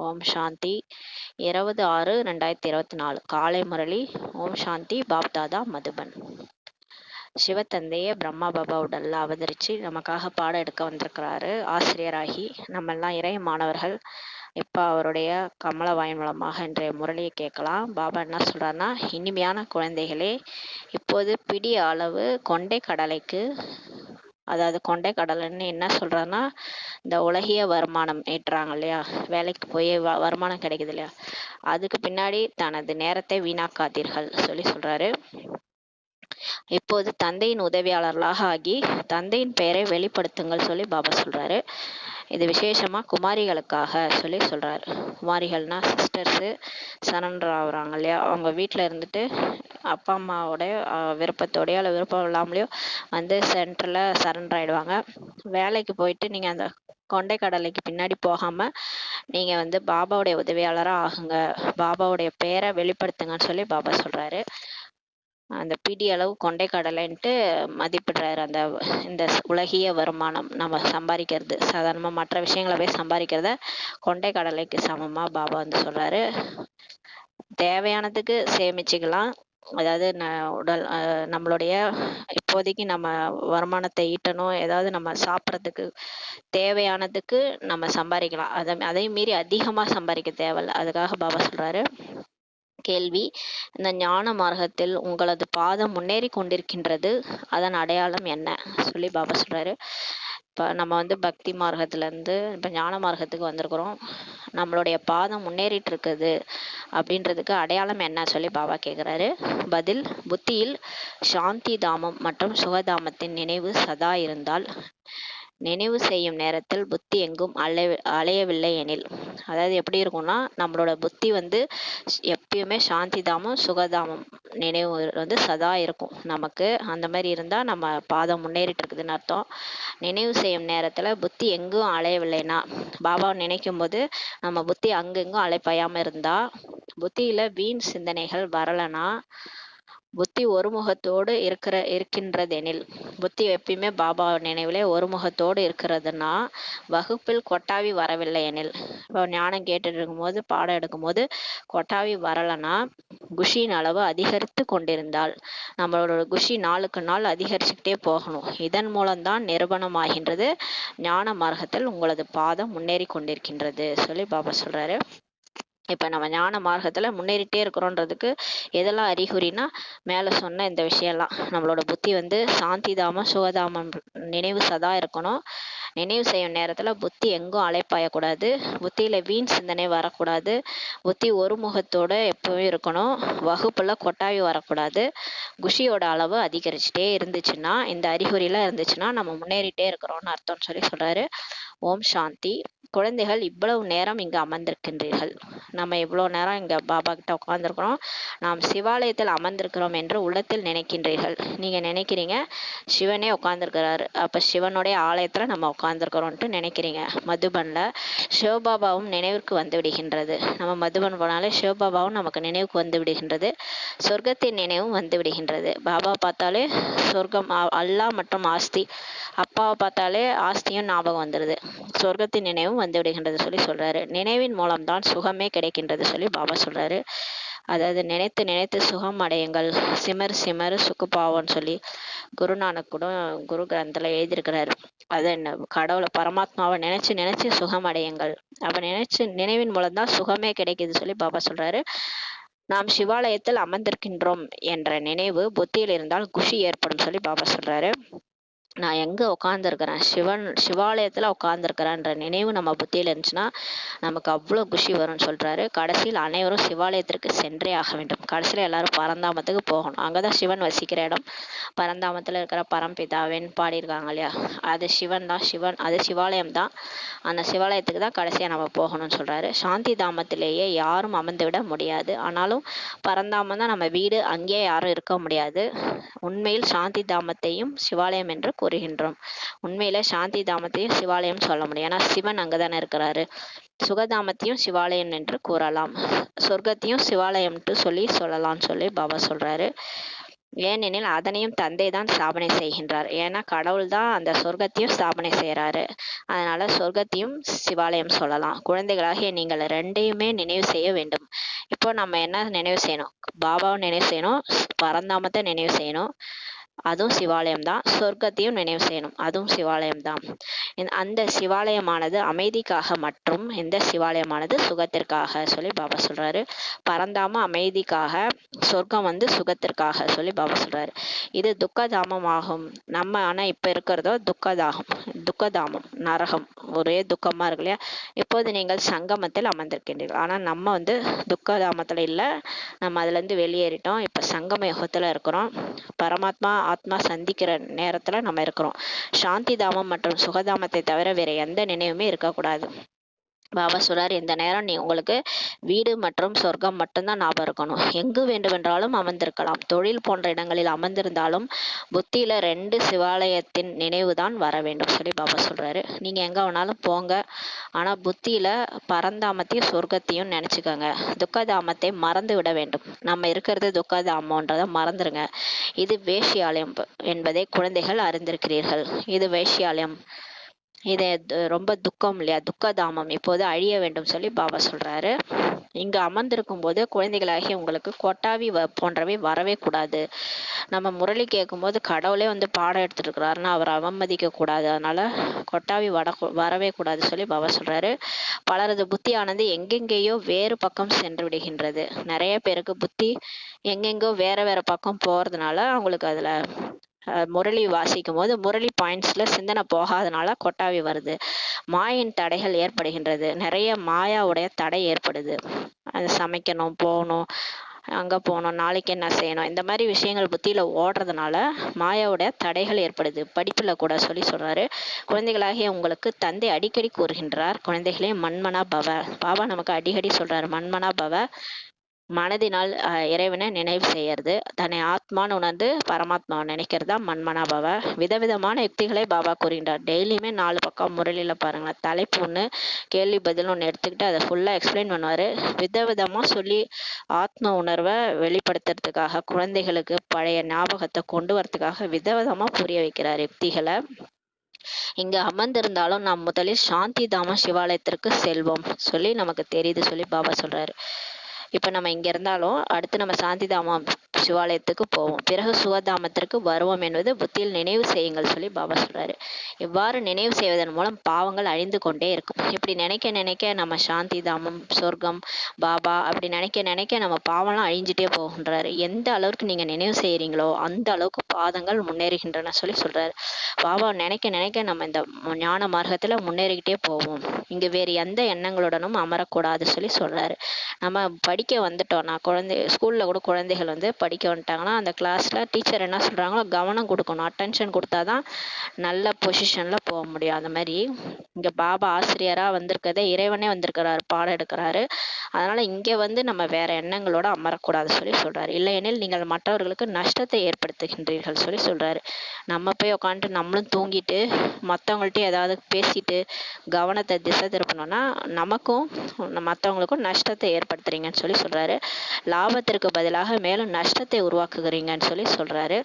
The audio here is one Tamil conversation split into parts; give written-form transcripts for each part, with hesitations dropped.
ஓம் சாந்தி. 20/6/2024 காலை முரளி. ஓம் சாந்தி. பாப்தாதா மதுபன். சிவத்தந்தையே பிரம்மா பாபா உடல்ல அவதரிச்சு நமக்காக பாடம் எடுக்க வந்திருக்கிறாரு. ஆசிரியராகி நம்மெல்லாம் இறை மாணவர்கள் இப்போ அவருடைய கமல வாயின் மூலமாக இன்றைய முரளியை கேட்கலாம். பாபா என்ன சொல்றாருன்னா, இனிமையான குழந்தைகளே, இப்போது பிடி அளவு கொண்டை கடலைக்கு, அதாவது கொண்டை கடலைன்னு என்ன சொல்றாருன்னா, இந்த உலகிய வருமானம் ஏற்றுறாங்க இல்லையா, வேலைக்கு போய் வருமானம் கிடைக்குது இல்லையா, அதுக்கு பின்னாடி தனது நேரத்தை வீணாக்காதீர்கள் சொல்லி சொல்றாரு. இப்போது தந்தையின் உதவியாளர்களாக ஆகி தந்தையின் பெயரை வெளிப்படுத்துங்கள் சொல்லி பாபா சொல்றாரு. இது விசேஷமா குமாரிகளுக்காக சொல்லி சொல்றாரு. குமாரிகள்னா சிஸ்டர்ஸு சரண்டர் ஆகுறாங்க இல்லையா, அவங்க வீட்டில் இருந்துட்டு அப்பா அம்மாவோட விருப்பத்தோடையோ இல்லை விருப்பம் இல்லாமலையோ வந்து சென்டரில் சரண்டர் ஆகிடுவாங்க. வேலைக்கு போயிட்டு நீங்கள் அந்த கொண்டை கடலைக்கு பின்னாடி போகாமல் நீங்கள் வந்து பாபாவுடைய உதவியாளராக ஆகுங்க, பாபாவுடைய பேரை வெளிப்படுத்துங்கன்னு சொல்லி பாபா சொல்கிறாரு. அந்த பிடி அளவு கொண்டை கடலைன்ட்டு மதிப்பிடுறாரு. அந்த இந்த உலகிய வருமானம் நம்ம சம்பாதிக்கிறது, சாதாரணமாக மற்ற விஷயங்களை போய் சம்பாதிக்கிறத கொண்டை கடலைக்கு சமமாக பாபா வந்து சொல்கிறாரு. தேவையானதுக்கு சேமிச்சுக்கலாம், அதாவது உடல் நம்மளுடைய இப்போதைக்கு நம்ம வருமானத்தை ஈட்டணும், ஏதாவது நம்ம சாப்பிட்றதுக்கு தேவையானதுக்கு நம்ம சம்பாதிக்கலாம், அதையும் மீறி அதிகமாக சம்பாதிக்க தேவையில்லை. அதுக்காக பாபா சொல்கிறாரு. கேள்வி: இந்த ஞான மார்க்கத்தில் உங்களது பாதம் முன்னேறி கொண்டிருக்கின்றது, அதன் அடையாளம் என்ன சொல்லி பாபா சொல்றாரு. இப்போ நம்ம வந்து பக்தி மார்க்கத்துலேருந்து இப்போ ஞான மார்க்கத்துக்கு வந்திருக்கிறோம், நம்மளுடைய பாதம் முன்னேறிட்டு இருக்குது அப்படின்றதுக்கு அடையாளம் என்ன சொல்லி பாபா கேட்குறாரு. பதில்: புத்தியில் சாந்தி தாமம் மற்றும் சுகதாமத்தின் நினைவு சதா இருந்தால், நினைவு செய்யும் நேரத்தில் புத்தி எங்கும் அலையவில்லை எனில், அதாவது எப்படி இருக்கும்னா, நம்மளோட புத்தி வந்து எப்பயுமே சாந்தி தாமம் சுகதாமம் நினைவு வந்து சதா இருக்கும் நமக்கு. அந்த மாதிரி இருந்தால் நம்ம பாதம் முன்னேறிட்டு இருக்குதுன்னு அர்த்தம். நினைவு செய்யும் நேரத்தில் புத்தி எங்கும் அலையவில்லைன்னா, பாபாவை நினைக்கும் போது நம்ம புத்தி அங்கெங்கும் அலைப்பாயாமல் இருந்தால், புத்தியில் வீண் சிந்தனைகள் வரலைன்னா, புத்தி ஒருமுகத்தோடு இருக்கின்றதெனில், புத்தி எப்பயுமே பாபா நினைவிலே ஒருமுகத்தோடு இருக்கிறதுனா, வகுப்பில் கொட்டாவி வரவில்லை எனில், இப்போ ஞானம் கேட்டுட்டு இருக்கும்போது பாடம் எடுக்கும்போது கொட்டாவி வரலைன்னா, குஷியின் அளவு அதிகரித்து கொண்டிருந்தால், நம்மளோட குஷி நாளுக்கு நாள் அதிகரிச்சுக்கிட்டே போகணும். இதன் மூலம்தான் நிரூபணமாகின்றது ஞான மார்க்கத்தில் உங்களது பாதம் முன்னேறி கொண்டிருக்கின்றது சொல்லி பாபா சொல்றாரு. இப்போ நம்ம ஞான மார்க்கத்தில் முன்னேறிட்டே இருக்கிறோன்றதுக்கு எதெல்லாம் அறிகுறினா, மேலே சொன்ன இந்த விஷயம்லாம், நம்மளோட புத்தி வந்து சாந்தி தாமம் சுகதாமம் நினைவு சதா இருக்கணும். நினைவு செய்யும் நேரத்தில் புத்தி எங்கும் அலைப்பாயக்கூடாது, புத்தியில் வீண் சிந்தனை வரக்கூடாது, புத்தி ஒருமுகத்தோடு எப்பவும் இருக்கணும், வகுப்பில் கொட்டாவி வரக்கூடாது, குஷியோட அளவு அதிகரிச்சுட்டே இருந்துச்சுன்னா, இந்த அறிகுறிலாம் இருந்துச்சுன்னா நம்ம முன்னேறிட்டே இருக்கிறோம்னு அர்த்தம்னு சொல்லி சொல்கிறாரு. ஓம் சாந்தி. குழந்தைகள், இவ்வளவு நேரம் இங்கு அமர்ந்திருக்கின்றீர்கள், நம்ம இவ்வளோ நேரம் இங்கே பாபா கிட்ட உட்காந்துருக்கிறோம், நாம் சிவாலயத்தில் அமர்ந்திருக்கிறோம் என்று உள்ளத்தில் நினைக்கின்றீர்கள். நீங்கள் நினைக்கிறீங்க சிவனே உட்காந்துருக்கிறாரு, அப்போ சிவனுடைய ஆலயத்தில் நம்ம உட்காந்துருக்கிறோன்ட்டு நினைக்கிறீங்க. மதுபனில் சிவபாபாவும் நினைவுக்கு வந்து விடுகின்றது. நம்ம மதுபன் போனாலே சிவபாபாவும் நமக்கு நினைவுக்கு வந்து விடுகின்றது. சொர்க்கத்தின் நினைவும் வந்து விடுகின்றது. பாபா பார்த்தாலே சொர்க்கம், அல்லா மற்றும் ஆஸ்தி, அப்பாவை பார்த்தாலே ஆஸ்தியும் ஞாபகம் வந்துடுது, சொர்க்கத்தின் நினைவும் வந்து விடுகின்றது சொல்லி சொல்றாரு. நினைவின் மூலம்தான் சுகமே கிடைக்கின்றது சொல்லி பாபா சொல்றாரு. அதாவது நினைத்து நினைத்து சுகம் அடையுங்கள், சிமர் சிமர் சுக்குபாவன்னு சொல்லி குருநானக் கூட குரு கிரந்தில் எழுதியிருக்கிறாரு. அது என்ன, கடவுளை பரமாத்மாவை நினைச்சு நினைச்சு சுகம் அடையுங்கள், அப்ப நினைவின் மூலம்தான் சுகமே கிடைக்குது சொல்லி பாபா சொல்றாரு. நாம் சிவாலயத்தில் அமர்ந்திருக்கின்றோம் என்ற நினைவு புத்தியில் இருந்தால் குஷி ஏற்படும் சொல்லி பாபா சொல்றாரு. நான் எங்கே உட்காந்துருக்கிறேன், சிவாலயத்தில் உட்காந்துருக்கிறேன்ற நினைவு நம்ம புத்தியில் இருந்துச்சுன்னா நமக்கு அவ்வளோ குஷி வரும்னு சொல்கிறாரு. கடைசியில் அனைவரும் சிவாலயத்திற்கு சென்றே ஆக வேண்டும். கடைசியில் எல்லாரும் பரந்தாமத்துக்கு போகணும், அங்கே தான் சிவன் வசிக்கிற இடம். பரந்தாமத்தில் இருக்கிற பரம்பிதாவேன்னு பாடியிருக்காங்க இல்லையா, அது சிவன் தான், அது சிவாலயம் தான். அந்த சிவாலயத்துக்கு தான் கடைசியாக நம்ம போகணும்னு சொல்கிறாரு. சாந்தி தாமத்திலேயே யாரும் அமர்ந்து விட முடியாது, ஆனாலும் பரந்தாமம் தான் நம்ம வீடு, அங்கேயே யாரும் இருக்க முடியாது. உண்மையில் சாந்தி தாமத்தையும் சிவாலயம் என்று கூறுகின்றோம். உண்மையில சாந்தி தாமத்தையும் சிவாலயம் சொல்ல முடியும், ஏன்னா சிவன் அங்கதானே இருக்கிறாரு. சுகதாமத்தையும் சிவாலயம் என்று கூறலாம், சொர்க்கத்தையும் சிவாலயம்ட்டு சொல்லலாம்னு சொல்லி பாபா சொல்றாரு. ஏனெனில் அதனையும் தந்தை தான் ஸ்தாபனை செய்கின்றார். ஏன்னா கடவுள் தான் அந்த சொர்க்கத்தையும் ஸ்தாபனை செய்கிறாரு. அதனால சொர்க்கத்தையும் சிவாலயம் சொல்லலாம். குழந்தைகளாகிய நீங்கள் ரெண்டையுமே நினைவு செய்ய வேண்டும். இப்போ நம்ம என்ன நினைவு செய்யணும்? பாபாவை நினைவு செய்யணும், பரந்தாமத்தை நினைவு செய்யணும், அதுவும் சிவாலயம் தான். சொர்க்கத்தையும் நினைவு செய்யணும், அதுவும் சிவாலயம் தான். அந்த சிவாலயமானது அமைதிக்காக மற்றும் இந்த சிவாலயமானது சுகத்திற்காக சொல்லி பாபா சொல்றாரு. பரந்தாம அமைதிக்காக, சொர்க்கம் வந்து சுகத்திற்காக சொல்லி பாபா சொல்றாரு. இது துக்கதாமம் ஆகும். நம்ம ஆனா இப்ப இருக்கிறதோ துக்கதாமம், நரகம், ஒரே துக்கமா இருக்கு இல்லையா? இப்போது நீங்கள் சங்கமத்தில் அமர்ந்திருக்கின்றீர்கள். ஆனா நம்ம வந்து துக்கதாமத்துல இல்ல, நம்ம அதுல இருந்து வெளியேறிட்டோம். இப்ப சங்கம யுகத்துல இருக்கிறோம். பரமாத்மா ஆத்மா சந்திக்கிற நேரத்துல நம்ம இருக்கிறோம். சாந்தி தாமம் மற்றும் சுகதாமத்தை தவிர வேற எந்த நினைவுமே இருக்கக்கூடாது. பாபா சொல்றாரு, இந்த நேரம் உங்களுக்கு வீடு மற்றும் சொர்க்கம் மட்டும்தான் ஞாபகம் இருக்கணும். எங்கு வேண்டுமென்றாலும் அமர்ந்திருக்கலாம். தொழில் போன்ற இடங்களில் அமர்ந்திருந்தாலும் புத்தியில 2 சிவாலயத்தின் நினைவு தான் வர வேண்டும் சொல்லி பாபா சொல்றாரு. நீங்க எங்க வேணாலும் போங்க, ஆனா புத்தியில பரந்தாமத்தையும் சொர்க்கத்தையும் நினைச்சுக்கோங்க. துக்கதாமத்தை மறந்து விட வேண்டும். நம்ம இருக்கிறது துக்கதாமன்றதை மறந்துருங்க. இது வேஷ்யாலயம் என்பதை குழந்தைகள் அறிந்திருக்கிறீர்கள். இது வேஷ்யாலயம், இது ரொம்ப துக்கம் இல்லையா? துக்கதாமம் இப்போது அழிய வேண்டும் சொல்லி பாபா சொல்றாரு. இங்க அமர்ந்திருக்கும் போது குழந்தைகளாகிய உங்களுக்கு கொட்டாவி போன்றவை வரவே கூடாது. நம்ம முரளி கேட்கும்போது கடவுளே வந்து பாடம் எடுத்துட்டு இருக்கிறாருன்னா அவரை அவமதிக்க கூடாது. அதனால கொட்டாவி வரவே கூடாது சொல்லி பாபா சொல்றாரு. பலரது புத்தியானது எங்கெங்கேயோ வேறு பக்கம் சென்று விடுகின்றது. நிறைய பேருக்கு புத்தி எங்கெங்கோ வேற வேற பக்கம் போறதுனால அவங்களுக்கு அதுல முரளி வாசிக்கும் போது முரளி பாயிண்ட்ஸ்ல சிந்தனை போகாதனால கொட்டாவி வருது. மாயின் தடைகள் ஏற்படுகின்றது. நிறைய மாயாவுடைய தடை ஏற்படுது. அது சமைக்கணும், போகணும், அங்க போகணும், நாளைக்கு என்ன செய்யணும், இந்த மாதிரி விஷயங்கள் புத்தியில ஓடுறதுனால மாயாவுடைய தடைகள் ஏற்படுது. படிப்புல கூட சொல்லி சொல்றாரு. குழந்தைகளாகிய உங்களுக்கு தந்தை அடிக்கடி கூறுகின்றார், குழந்தைகளே மன்மனா பவ. பாபா நமக்கு அடிக்கடி சொல்றாரு, மன்மனா பவ. மனதினால் இறைவனை நினைவு செய்யறது, தன்னை ஆத்மான்னு உணர்ந்து பரமாத்மாவை நினைக்கிறதா மன்மனாபவ. விதவிதமான யுக்திகளை பாபா கூறுகின்றார். டெய்லியுமே 4 பக்கம் முரளியில பாருங்களேன். தலைப்பு ஒன்று, கேள்வி பதில் ஒன்று எடுத்துக்கிட்டு அதை ஃபுல்லாக எக்ஸ்பிளைன் பண்ணுவார். விதவிதமாக சொல்லி ஆத்ம உணர்வை வெளிப்படுத்துறதுக்காக, குழந்தைகளுக்கு பழைய ஞாபகத்தை கொண்டு வரதுக்காக விதவிதமாக புரிய வைக்கிறார் யுக்திகளை. இங்க அமர்ந்திருந்தாலும் நாம் முதலில் சாந்தி தாம சிவாலயத்திற்கு செல்வோம் சொல்லி நமக்கு தெரியுது சொல்லி பாபா சொல்றாரு. இப்ப நம்ம இங்க இருந்தாலும் அடுத்து நம்ம சாந்திதாமம் சிவாலயத்துக்கு போவோம், பிறகு சுகதாமத்திற்கு வருவோம் என்பது புத்தியில் நினைவு செய்யுங்கள் சொல்லி பாபா சொல்றாரு. இவ்வாறு நினைவு செய்வதன் மூலம் பாவங்கள் அழிந்து கொண்டே இருக்கும். இப்படி நினைக்க நினைக்க நம்ம சாந்தி தாமம், சொர்க்கம், பாபா அப்படி நினைக்க நினைக்க நம்ம பாவம்லாம் அழிஞ்சிட்டே போகின்றாரு. எந்த அளவுக்கு நீங்க நினைவு செய்யறீங்களோ அந்த அளவுக்கு பாதங்கள் முன்னேறுகின்றன சொல்லி சொல்றாரு. பாபா நினைக்க நினைக்க நம்ம இந்த ஞான மார்க்கத்துல முன்னேறிக்கிட்டே போவோம். இங்க வேறு எந்த எண்ணங்களுடனும் அமரக்கூடாது சொல்லி சொல்றாரு. நம்ம படிக்க வந்துட்டோம்னா, ஸ்கூல்ல கூட குழந்தைகள் வந்து படிக்க வந்துட்டாங்கன்னா அந்த கிளாஸ்ல டீச்சர் என்ன சொல்றாங்களோ கவனம் கொடுக்கணும், அட்டென்ஷன் கொடுத்தாதான் நல்ல பொசிஷன்ல போக முடியும். அந்த மாதிரி இங்க பாபா ஆசிரியரா வந்திருக்கதே இறைவனே வந்திருக்கிறாரு, பாடம் எடுக்கிறாரு. அதனால இங்க வந்து நம்ம வேற எண்ணங்களோட அமரக்கூடாது சொல்லி சொல்றாரு. இல்லையெனில் நீங்கள் மற்றவர்களுக்கு நஷ்டத்தை ஏற்படுத்துகின்றீர்கள் சொல்லி சொல்றாரு. நம்ம போய் உட்காந்துட்டு நம்மளும் தூங்கிட்டு மற்றவங்கள்ட்ட ஏதாவது பேசிட்டு கவனத்தை திசை திருப்பணும்னா நமக்கும் மற்றவங்களுக்கும் நஷ்டத்தை ஏற்படுத்துறீங்கன்னு சொல்லி சொல்றாரு. லாபத்திற்கு பதிலாக மேலும் நஷ்டத்தை உருவாக்குகிறீங்கன்னு சொல்லி சொல்றாரு.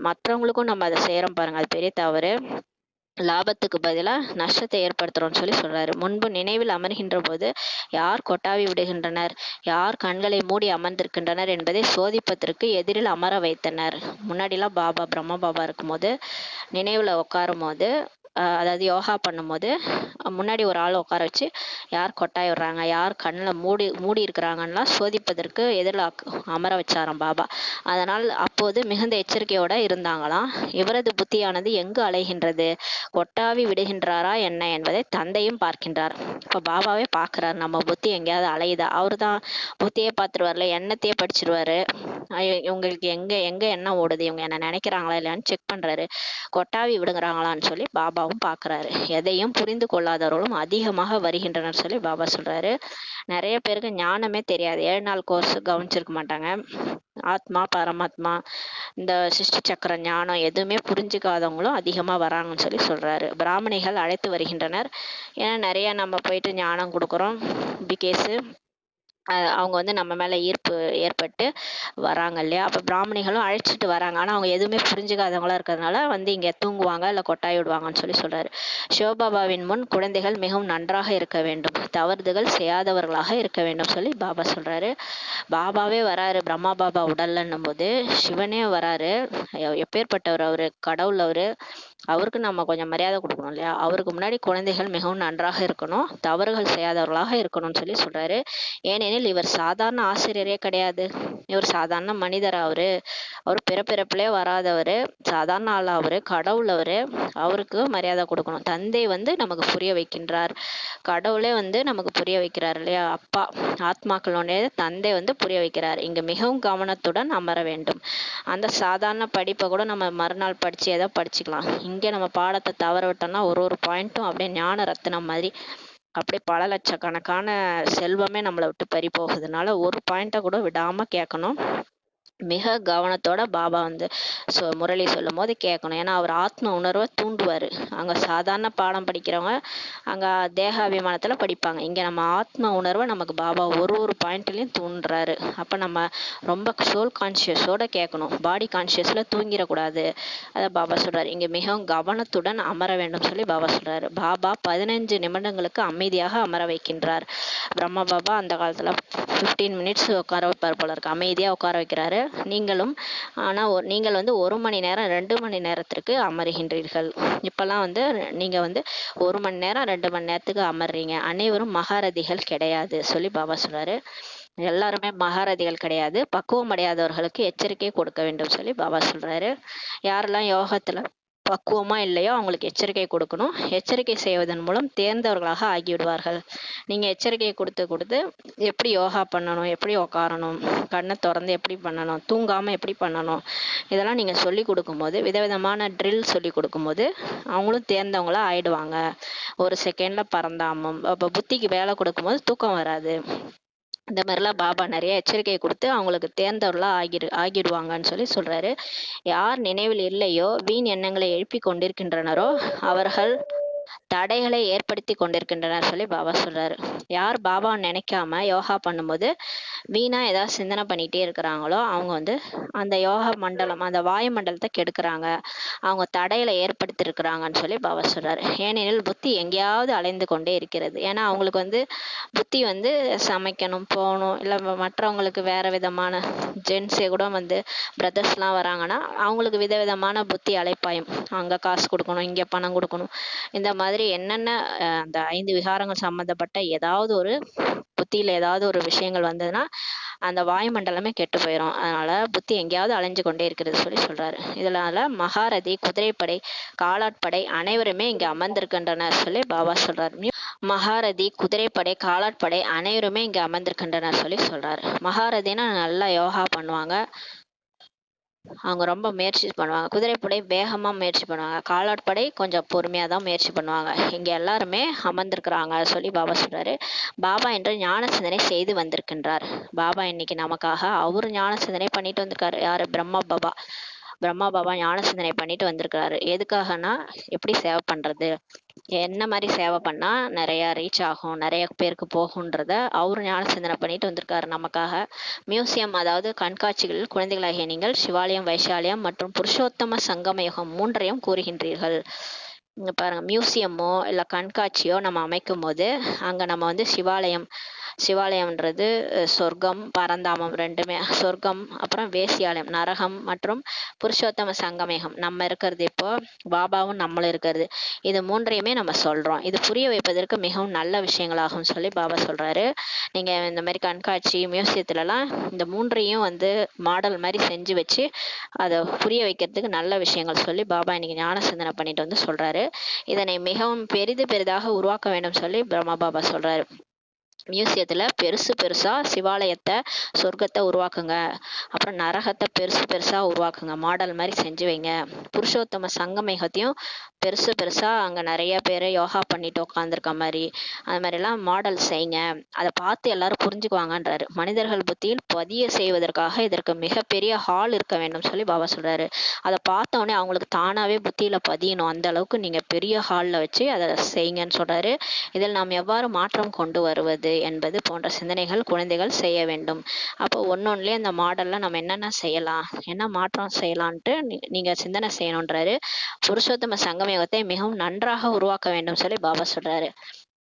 மற்றவங்களுக்கும் நம்ம அதை செய்யறோம் பாருங்க, அது பெரிய தவறு. லாபத்துக்கு பதிலா நஷ்டத்தை ஏற்படுத்துறோம்னு சொல்லி சொல்றாரு. முன்பு நினைவில் அமர்கின்ற போது யார் கொட்டாவி விடுகின்றனர், யார் கண்களை மூடி அமர்ந்திருக்கின்றனர் என்பதை சோதிப்பதற்கு எதிரில் அமர வைத்தனர். முன்னாடிலாம் பாபா பிரம்ம பாபா இருக்கும்போது நினைவுல உட்காரும் போது அதாவது யோகா பண்ணும்போது முன்னாடி ஒரு ஆள் உட்கார வச்சு யார் கொட்டாய் விடுறாங்க, யார் கண்ணில் மூடி இருக்கிறாங்கலாம் சோதிப்பதற்கு எதிரில் அமர வச்சாராம் பாபா. அதனால் அப்போது மிகுந்த எச்சரிக்கையோட இருந்தாங்களாம். இவரது புத்தியானது எங்கு அலைகின்றது, கொட்டாவி விடுகின்றாரா என்ன என்பதை தந்தையும் பார்க்கின்றார். இப்போ பாபாவே பார்க்குறாரு நம்ம புத்தி எங்கேயாவது அலையுதா. அவரு தான் புத்தியே பார்த்துருவார்ல, எண்ணத்தையே படிச்சிருவாரு. இவங்களுக்கு எங்க எண்ணம் ஓடுது, இவங்க என்ன நினைக்கிறாங்களா இல்லையான்னு செக் பண்றாரு. கொட்டாவி விடுங்கிறாங்களான்னு சொல்லி பாபாவும் பார்க்குறாரு. எதையும் புரிந்து கொள்ளாதவர்களும் அதிகமாக வருகின்றனர் சொல்லி பாபா சொல்றாரு. நிறைய பேருக்கு ஞானமே தெரியாது, 7 நாள் கோர்ஸ் கவனிச்சிருக்க மாட்டாங்க. ஆத்மா பரமாத்மா இந்த சிருஷ்டி சக்கர ஞானம் எதுவுமே புரிஞ்சுக்காதவங்களும் அதிகமாக வராங்கன்னு சொல்லி சொல்றாரு. பிராமணிகள் அழைத்து வருகின்றனர். ஏன்னா நிறைய நம்ம போயிட்டு ஞானம் கொடுக்குறோம். பிகேஸு அவங்க வந்து நம்ம மேல ஈர்ப்பு ஏற்பட்டு வராங்க இல்லையா? அப்ப பிராமணிகளும் அழைச்சிட்டு வராங்க. ஆனா அவங்க எதுவுமே புரிஞ்சுக்காதவங்களா இருக்கிறதுனால வந்து இங்க தூங்குவாங்க, இல்ல கொட்டாய் விடுவாங்கன்னு சொல்றாரு. சிவபாபாவின் முன் குழந்தைகள் மிகவும் நன்றாக இருக்க வேண்டும். தவறுதல் செய்யாதவர்களாக இருக்க வேண்டும் சொல்லி பாபா சொல்றாரு. பாபாவே வராரு பிரம்மா பாபா உடல்லன்னும் போது, சிவனே வராரு. எப்பேற்பட்டவர் அவரு, கடவுள் அவரு. அவருக்கு நம்ம கொஞ்சம் மரியாதை கொடுக்கணும் இல்லையா? அவருக்கு முன்னாடி குழந்தைகள் மிகவும் நன்றாக இருக்கணும், தவறுகள் செய்யாதவர்களாக இருக்கணும்னு சொல்றாரு. ஏனெனில் இவர் சாதாரண ஆசிரியரே கிடையாது. இவர் சாதாரண மனிதர். அவர் பிறப்பிறப்பிலே வராதவர், சாதாரண ஆள். அவரு கடவுள். அவருக்கு மரியாதை கொடுக்கணும். தந்தை வந்து நமக்கு புரிய வைக்கின்றார். கடவுளே வந்து நமக்கு புரிய வைக்கிறார் இல்லையா? அப்பா, ஆத்மாக்களுடைய தந்தை வந்து புரிய வைக்கிறார். இங்க மிகவும் கவனத்துடன் அமர வேண்டும். அந்த சாதாரண படிப்பை கூட நம்ம மறுநாள் படிச்சு ஏதோ படிச்சுக்கலாம். இங்க நம்ம பாடத்தை தவற விட்டோம்னா ஒரு பாயிண்ட்டும் அப்படியே ஞான ரத்தினம் மாதிரி அப்படியே பல லட்சக்கணக்கான செல்வமே நம்மளை விட்டு பறி போகுதுனால ஒரு பாயிண்ட்டை கூட விடாம கேட்கணும். மிக கவனத்தோட பாபா வந்து முரளி சொல்லும் போது கேட்கணும். ஏன்னா அவர் ஆத்ம உணர்வை தூண்டுவார். அங்கே சாதாரண பாடம் படிக்கிறவங்க அங்கே தேக அபிமானத்தில் படிப்பாங்க. இங்கே நம்ம ஆத்ம உணர்வை நமக்கு பாபா ஒரு பாயிண்ட்லையும் தூண்டுறாரு. அப்போ நம்ம ரொம்ப சோல் கான்சியஸோட கேட்கணும். பாடி கான்சியஸில் தூங்கிடக்கூடாது. அதை பாபா சொல்கிறார். இங்கே மிகவும் கவனத்துடன் அமர வேண்டும் சொல்லி பாபா சொல்கிறாரு. பாபா 15 நிமிடங்களுக்கு அமைதியாக அமர வைக்கின்றார். பிரம்மா பாபா அந்த காலத்தில் 15 மினிட்ஸ் உட்கார வைப்பார் போல இருக்கு. அமைதியாக உட்கார வைக்கிறாரு. நீங்களும் நீங்கள் வந்து 1 மணி நேரம் 2 மணி நேரத்திற்கு அமருகின்றீர்கள். இப்பெல்லாம் வந்து நீங்க வந்து 1 மணி நேரம் 2 மணி நேரத்துக்கு அமர்றீங்க. அனைவரும் மகாரதிகள் கிடையாது சொல்லி பாபா சொல்றாரு. எல்லாருமே மகாரதிகள் கிடையாது. பக்குவம் அடையாதவர்களுக்கு எச்சரிக்கை கொடுக்க வேண்டும் சொல்லி பாபா சொல்றாரு. யாரெல்லாம் யோகத்துல பக்குவமா இல்லையோ அவங்களுக்கு எச்சரிக்கை கொடுக்கணும். எச்சரிக்கை செய்வதன் மூலம் தேர்ந்தவர்களாக ஆகிவிடுவார்கள். நீங்க எச்சரிக்கை கொடுத்து எப்படி யோகா பண்ணணும், எப்படி உட்காரணும், கண்ணை திறந்து எப்படி பண்ணணும், தூங்காம எப்படி பண்ணணும், இதெல்லாம் நீங்க சொல்லி கொடுக்கும்போது, விதவிதமான ட்ரில் சொல்லி கொடுக்கும்போது அவங்களும் தேர்ந்தவங்களா ஆயிடுவாங்க. ஒரு செகண்ட்ல பறந்தாமும். அப்ப புத்திக்கு வேலை கொடுக்கும்போது தூக்கம் வராது. இந்த மாதிரிலாம் பாபா நிறைய எச்சரிக்கை கொடுத்து அவங்களுக்கு தேர்ந்தவர்களா ஆகிடுவாங்கன்னு சொல்றாரு. யார் நினைவில் இல்லையோ, வீண் எண்ணங்களை எழுப்பி கொண்டிருக்கின்றனரோ அவர்கள் தடைகளை ஏற்படுத்தி கொண்டிருக்கின்றனர் சொல்லி பாபா சொல்றாரு. யார் பாபா நினைக்காம யோகா பண்ணும்போது வீணா ஏதாவது சிந்தனை பண்ணிட்டே இருக்கிறாங்களோ அவங்க வந்து அந்த யோகா மண்டலம், அந்த வாயு மண்டலத்தை கெடுக்கிறாங்க. அவங்க தடையில ஏற்படுத்தி இருக்கிறாங்கன்னு சொல்லி பாபா சொல்றாரு. ஏனெனில் புத்தி எங்கேயாவது அலைந்து கொண்டே இருக்கிறது. ஏன்னா அவங்களுக்கு வந்து புத்தி வந்து சமைக்கணும், போகணும், இல்லை மற்றவங்களுக்கு வேற விதமான ஜென்ஸே கூட வந்து பிரதர்ஸ்லாம் வராங்கன்னா அவங்களுக்கு விதவிதமான புத்தி அலைப்பாயும். அங்க காசு கொடுக்கணும், இங்க பணம் கொடுக்கணும், இந்த மாதிரி என்னென்ன அந்த 5 விகாரங்கள் சம்பந்தப்பட்ட ஏதாவது ஒரு புத்தியில ஏதாவது ஒரு விஷயங்கள் வந்ததுன்னா அந்த வாயுமண்டலமே கெட்டு போயிடும். அதனால புத்தி எங்கேயாவது அலைஞ்சு கொண்டே இருக்கிறது சொல்லி சொல்றாரு. இதனால மகாரதி, குதிரைப்படை, காலாட்படை அனைவருமே இங்க அமர்ந்திருக்கின்றனர் சொல்லி பாபா சொல்றாரு. மகாரதி, குதிரைப்படை, காலாட்படை அனைவருமே இங்க அமர்ந்திருக்கின்றனர் சொல்லி சொல்றாரு. மகாரதினா நல்லா யோகா பண்ணுவாங்க. அவங்க ரொம்ப முயற்சி பண்ணுவாங்க. குதிரைப்படை வேகமா முயற்சி பண்ணுவாங்க. காலாட்படை கொஞ்சம் பொறுமையா தான் முயற்சி பண்ணுவாங்க. இங்க எல்லாருமே அமர்ந்திருக்கிறாங்க சொல்லி பாபா சொல்றாரு. பாபா என்று ஞான சிந்தனை செய்து வந்திருக்கின்றார். பாபா இன்னைக்கு நமக்காக அவரு ஞான சிந்தனை பண்ணிட்டு வந்திருக்காரு. யாரு? பிரம்மா பாபா. பிரம்மா பாபா ஞான சிந்தனை பண்ணிட்டு வந்திருக்கிறாரு. எதுக்காகனா எப்படி சேவை பண்றது, என்ன மாதிரி சேவை பண்ணா நிறைய ரீச் ஆகும், நிறைய பேருக்கு போகுன்றத அவரு ஞான சிந்தனை பண்ணிட்டு வந்திருக்காரு நமக்காக. மியூசியம், அதாவது கண்காட்சிகளில் குழந்தைகளாகிய நீங்கள் சிவாலயம், வைசாலியம் மற்றும் புருஷோத்தம சங்கம யுகம் 3ஐயும் கூறுகின்றீர்கள். இங்க பாருங்க, மியூசியமோ இல்ல கண்காட்சியோ நம்ம அமைக்கும் போது அங்க நம்ம வந்து சிவாலயம்ன்றது சொர்க்கம், பரந்தாமம் ரெண்டுமே. சொர்க்கம், அப்புறம் வேசியாலயம் நரகம், மற்றும் புருஷோத்தம சங்கமேகம் நம்ம இருக்கிறது. இப்போ பாபாவும் நம்மளும் இருக்கிறது. இது 3ஐயுமே நம்ம சொல்றோம். இது புரிய வைப்பதற்கு மிகவும் நல்ல விஷயங்களாகும் சொல்லி பாபா சொல்றாரு. நீங்க இந்த மாதிரி கண்காட்சி, மியூசியத்துலலாம் இந்த 3ஐயும் வந்து மாடல் மாதிரி செஞ்சு வச்சு அதை புரிய வைக்கிறதுக்கு நல்ல விஷயங்கள் சொல்லி பாபா இன்னைக்கு ஞான சிந்தனை பண்ணிட்டு வந்து சொல்றாரு. இதனை மிகவும் பெரிதாக உருவாக்க வேண்டும் சொல்லி பிரம்மா பாபா சொல்றாரு. மியூசியத்துல பெருசா சிவாலயத்தை, சொர்க்கத்தை உருவாக்குங்க. அப்புறம் நரகத்தை பெருசா உருவாக்குங்க. மாடல் மாதிரி செஞ்சு வைங்க. புருஷோத்தம சங்கமேகத்தையும் பெருசு பெருசாக அங்கே நிறைய பேர் யோகா பண்ணிட்டு உட்காந்துருக்க மாதிரி அது மாதிரிலாம் மாடல் செய்யுங்க, அதை பார்த்து எல்லாரும் புரிஞ்சுக்குவாங்கன்றாரு. மனிதர்கள் புத்தியில் பதிய செய்வதற்காக இதற்கு மிகப்பெரிய ஹால் இருக்க வேண்டும் சொல்லி பாபா சொல்கிறாரு. அதை பார்த்தோன்னே அவங்களுக்கு தானாகவே புத்தியில் பதியணும், அந்த அளவுக்கு நீங்கள் பெரிய ஹாலில் வச்சு அதை செய்யுங்கன்னு சொல்கிறாரு. இதில் நாம் எவ்வாறு மாற்றம் கொண்டு வருவது என்பது போன்ற சிந்தனைகள் குழந்தைகள் செய்ய வேண்டும். அப்போ ஒன்னொன்னுலயே அந்த மாடல்ல நம்ம என்னென்ன செய்யலாம், என்ன மாற்றம் செய்யலான்ட்டு நீங்க சிந்தனை செய்யணுன்றாரு. புருஷோத்தம சங்கம யுகத்தை மிகவும் நன்றாக உருவாக்க வேண்டும் சொல்லி பாபா சொல்றாரு.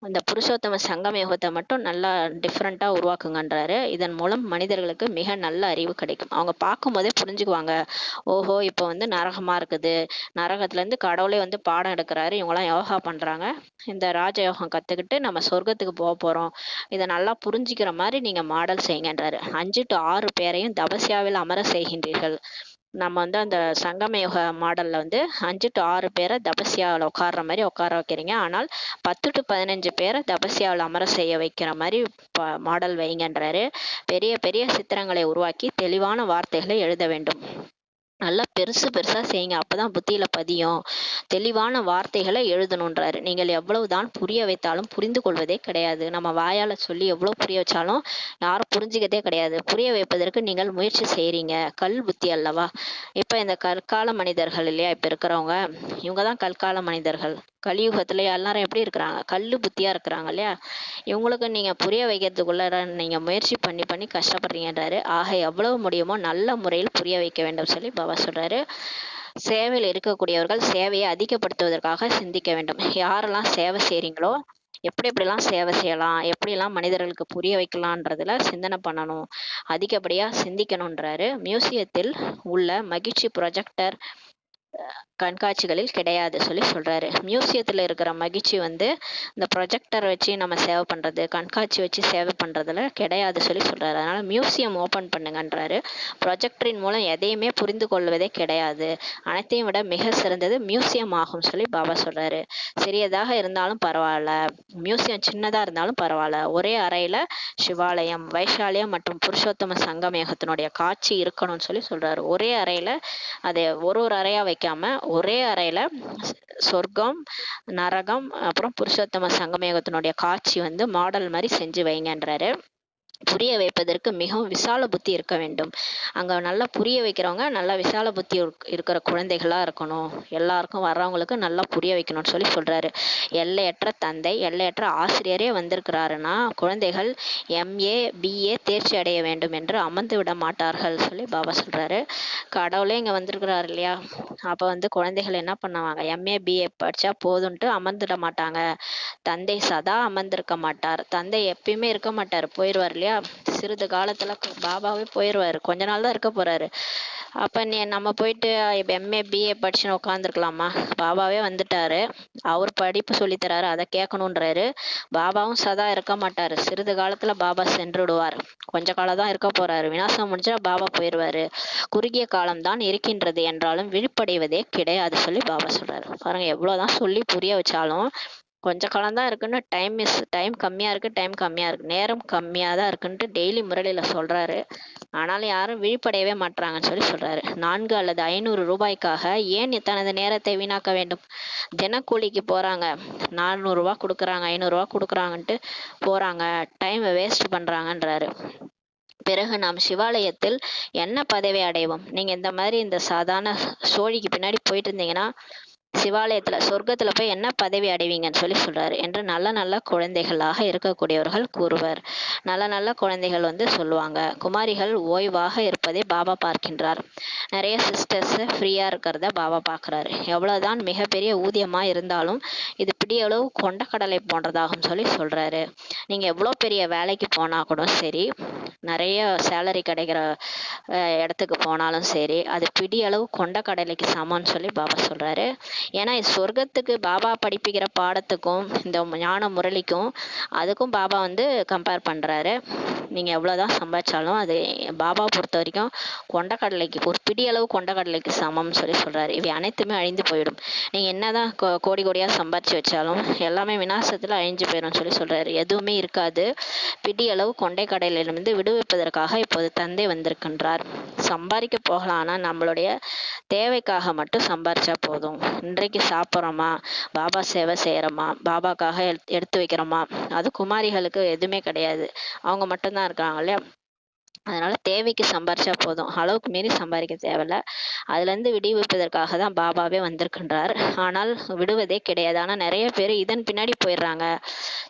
இந்த புருஷோத்தம சங்கம யுகத்தை மட்டும் நல்லா டிஃப்ரெண்டா உருவாக்குங்கன்றாரு. இதன் மூலம் மனிதர்களுக்கு மிக நல்ல அறிவு கிடைக்கும். அவங்க பார்க்கும் போதே புரிஞ்சுக்குவாங்க, ஓஹோ இப்போ வந்து நரகமா இருக்குது, நரகத்துல இருந்து கடவுளே வந்து பாடம் எடுக்கிறாரு, இவங்கெல்லாம் யோகா பண்றாங்க, இந்த ராஜயோகம் கத்துக்கிட்டு நம்ம சொர்க்கத்துக்கு போக போறோம், இதை நல்லா புரிஞ்சுக்கிற மாதிரி நீங்க மாடல் செய்யுங்கன்றாரு. 5 to 6 பேரையும் தபஸ்யாவில் அமர செய்கின்றீர்கள். நம்ம வந்து அந்த சங்கமயுக மாடல்ல வந்து 5 to 6 பேரை தபஸ்யாவில் உட்கார்ற மாதிரி உட்கார வைக்கிறீங்க. ஆனால் 10 to 15 பேரை தபஸ்யாவில் அமர செய்ய வைக்கிற மாதிரி மாடல் வைங்கன்றாரு. பெரிய பெரிய சித்திரங்களை உருவாக்கி தெளிவான வார்த்தைகளை எழுத வேண்டும். நல்லா பெருசு பெருசா செய்யுங்க, அப்பதான் புத்தியில பதியும். தெளிவான வார்த்தைகளை எழுதணுன்றாரு. நீங்கள் எவ்வளவுதான் புரிய வைத்தாலும் புரிந்து கொள்வதே கிடையாது. நம்ம வாயால சொல்லி எவ்வளவு புரிய வச்சாலும் யாரும் புரிஞ்சுக்கிறதே கிடையாது. புரிய வைப்பதற்கு நீங்கள் முயற்சி செய்றீங்க, கல் புத்தி அல்லவா. இப்ப இந்த கற்கால மனிதர்கள் இல்லையா, இப்ப இருக்கிறவங்க இவங்கதான் கற்கால மனிதர்கள். கலியுகத்துல எல்லாரும் எப்படி இருக்கிறாங்க, கல்லு புத்தியா இருக்கிறாங்க இல்லையா. இவங்களுக்கு நீங்க புரிய வைக்கிறதுக்குள்ள நீங்க முயற்சி பண்ணி பண்ணி கஷ்டப்படுறீங்கன்றாரு. ஆக எவ்வளவு முடியுமோ நல்ல முறையில் புரிய வைக்க வேண்டும் சொல்லி பாபா சொல்றாரு. சேவையில் இருக்கக்கூடியவர்கள் சேவையை அதிகப்படுத்துவதற்காக சிந்திக்க வேண்டும். யாரெல்லாம் சேவை செய்றீங்களோ எப்படிலாம் சேவை செய்யலாம், எப்படிலாம் மனிதர்களுக்கு புரிய வைக்கலான்றதுல சிந்தனை பண்ணணும், அதிகப்படியா சிந்திக்கணுன்றாரு. மியூசியத்தில் உள்ள மகிழ்ச்சி ப்ரொஜெக்டர் கண்காட்சிகளில் கிடையாது சொல்லி சொல்றாரு. மியூசியத்தில் இருக்கிற மகிழ்ச்சி வந்து இந்த ப்ரொஜெக்டர் வச்சு நம்ம சேவை பண்றது, கண்காட்சி வச்சு சேவை பண்றதுல கிடையாது சொல்லி சொல்றாரு. அதனால மியூசியம் ஓபன் பண்ணுங்கன்றாரு. ப்ரொஜெக்டரின் மூலம் எதையுமே புரிந்து கொள்வதே கிடையாது, அனைத்தையும் விட மிக சிறந்தது மியூசியம் ஆகும் சொல்லி பாபா சொல்றாரு. சிறியதாக இருந்தாலும் பரவாயில்ல, மியூசியம் சின்னதா இருந்தாலும் பரவாயில்ல, ஒரே அறையில சிவாலயம், வைஷாலியம் மற்றும் புருஷோத்தம சங்கமேகத்தினுடைய காட்சி இருக்கணும்னு சொல்லி சொல்றாரு. ஒரே அறையில அதை ஒரு அறையா வைக்காம ஒரே அறையில சொர்க்கம், நரகம், அப்புறம் புருஷோத்தம சங்கமேகத்தினுடைய காட்சி வந்து மாடல் மாதிரி செஞ்சு வைங்கன்றாரு. புரிய வைப்பதற்கு மிகவும் விசால புத்தி இருக்க வேண்டும். அங்க நல்லா புரிய வைக்கிறவங்க நல்லா விசால புத்தி இருக்கிற குழந்தைகளா இருக்கணும். எல்லாருக்கும் வர்றவங்களுக்கு நல்லா புரிய வைக்கணும்னு சொல்லி சொல்றாரு. எல்லையற்ற தந்தை, எல்லையற்ற ஆசிரியரே வந்திருக்கிறாருன்னா குழந்தைகள் MA BA தேர்ச்சி அடைய வேண்டும் என்று அமர்ந்து விட மாட்டார்கள் சொல்லி பாபா சொல்றாரு. கடவுளே இங்க வந்திருக்கிறாரு இல்லையா, அப்ப வந்து குழந்தைகள் என்ன பண்ணுவாங்க, MA BA படிச்சா போதுன்ட்டு அமர்ந்துட மாட்டாங்க. தந்தை சதா அமர்ந்திருக்க மாட்டார், தந்தை எப்பயுமே இருக்க மாட்டார், போயிடுவார் இல்லையா. சிறிது காலத்துல பாபாவே போயிடுவாரு, கொஞ்ச நாள் தான் இருக்க போறாரு. அப்ப நம்ம போயிட்டு MA BA படிச்சுன்னு உட்காந்துருக்கலாமா, பாபாவே வந்துட்டாரு, அவர் படிப்பு சொல்லித்தராரு, அதை கேட்கணுன்றாரு. பாபாவும் சதா இருக்க மாட்டாரு, சிறிது காலத்துல பாபா சென்று விடுவார், கொஞ்ச காலம் தான் இருக்க போறாரு, விநாசம் முடிஞ்சா பாபா போயிடுவாரு. குறுகிய காலம்தான் இருக்கின்றது என்றாலும் விழிப்படைவதே கிடையாது சொல்லி பாபா சொல்றாரு. பாருங்க, எவ்வளவுதான் சொல்லி புரிய வச்சாலும் கொஞ்ச காலம் தான் இருக்குன்னு, டைம் கம்மியா இருக்கு, நேரம் கம்மியா தான் இருக்குன்ட்டு டெய்லி முரளியில சொல்றாரு. ஆனாலும் யாரும் விழிப்படையவே மாட்டாங்கன்னு சொல்லி சொல்றாரு. 4 அல்லது 500 ரூபாய்க்காக ஏன் தனது நேரத்தை வீணாக்க வேண்டும். தினக்கூலிக்கு போறாங்க, 400 ரூபாய் கொடுக்குறாங்க, 500 ரூபாய் கொடுக்குறாங்கன்ட்டு போறாங்க, டைம் வேஸ்ட் பண்றாங்கன்றாரு. பிறகு நாம் சிவாலயத்தில் என்ன பதவி அடைவோம். நீங்க இந்த மாதிரி இந்த சாதாரண சோழிக்கு பின்னாடி போயிட்டு இருந்தீங்கன்னா சிவாலயத்துல சொர்க்கத்துல போய் என்ன பதவி அடைவீங்கன்னு சொல்லி சொல்றாரு என்று நல்ல குழந்தைகளாக இருக்கக்கூடியவர்கள் கூறுவர். நல்ல குழந்தைகள் வந்து சொல்லுவாங்க. குமாரிகள் ஓய்வாக இருப்பதை பாபா பார்க்கின்றார். நிறைய சிஸ்டர்ஸ் ஃப்ரீயா இருக்கிறத பாபா பார்க்கிறாரு. எவ்வளவுதான் மிகப்பெரிய ஊதியமா இருந்தாலும் இது பிடியளவு கொண்டக்கடலை போன்றதாகும் சொல்லி சொல்றாரு. நீங்க எவ்வளவு பெரிய வேலைக்கு போனா கூட சரி, நிறைய சேலரி கிடைக்கிற இடத்துக்கு போனாலும் சரி, அது பிடியளவு கொண்டக்கடலைக்கு சமம்னு சொல்லி பாபா சொல்றாரு. ஏன்னா சொர்க்கத்துக்கு பாபா படிப்பிக்கிற பாடத்துக்கும் இந்த ஞான முரளிக்கும் அதுக்கும் பாபா வந்து கம்பேர் பண்றாரு. நீங்க எவ்வளவுதான் சம்பாதிச்சாலும் அது பாபா பொறுத்த வரைக்கும் கொண்டக்கடலைக்கு, ஒரு பிடி அளவு கொண்டக்கடலைக்கு சமம்னு சொல்லி சொல்றாரு. இவை அனைத்துமே அழிந்து போயிடும். நீங்க என்னதான் கோடி கோடியா சம்பாதிச்சு வச்சாலும் எல்லாமே விநாசத்துல அழிஞ்சு போயிடும் சொல்லி சொல்றாரு. எதுவுமே இருக்காது. பிடி அளவு கொண்டை கடலிலிருந்து விடுவிப்பதற்காக இப்போது தந்தை வந்திருக்கின்றார். சொல்றார், சம்பாதிக்க போகலாம், ஆனா நம்மளுடைய தேவைக்காக மட்டும் சம்பாரிச்சா போதும். இன்றைக்கு சாப்பிட்றோமா, பாபா சேவை செய்யறோமா, பாபாக்காக எடுத்து வைக்கிறோமா, அது குமாரிகளுக்கு எதுவுமே கிடையாது. அவங்க மட்டும்தான் இருக்காங்க இல்லையா. அதனால தேவைக்கு சம்பாரிச்சா போதும், அளவுக்கு மீறி சம்பாதிக்க தேவையில்ல. அதுல இருந்து விடுவிப்பதற்காக தான் பாபாவே வந்திருக்கின்றார். ஆனால் விடுவதே கிடையாது. ஆனா நிறைய பேர் இதன் பின்னாடி போயிடுறாங்க.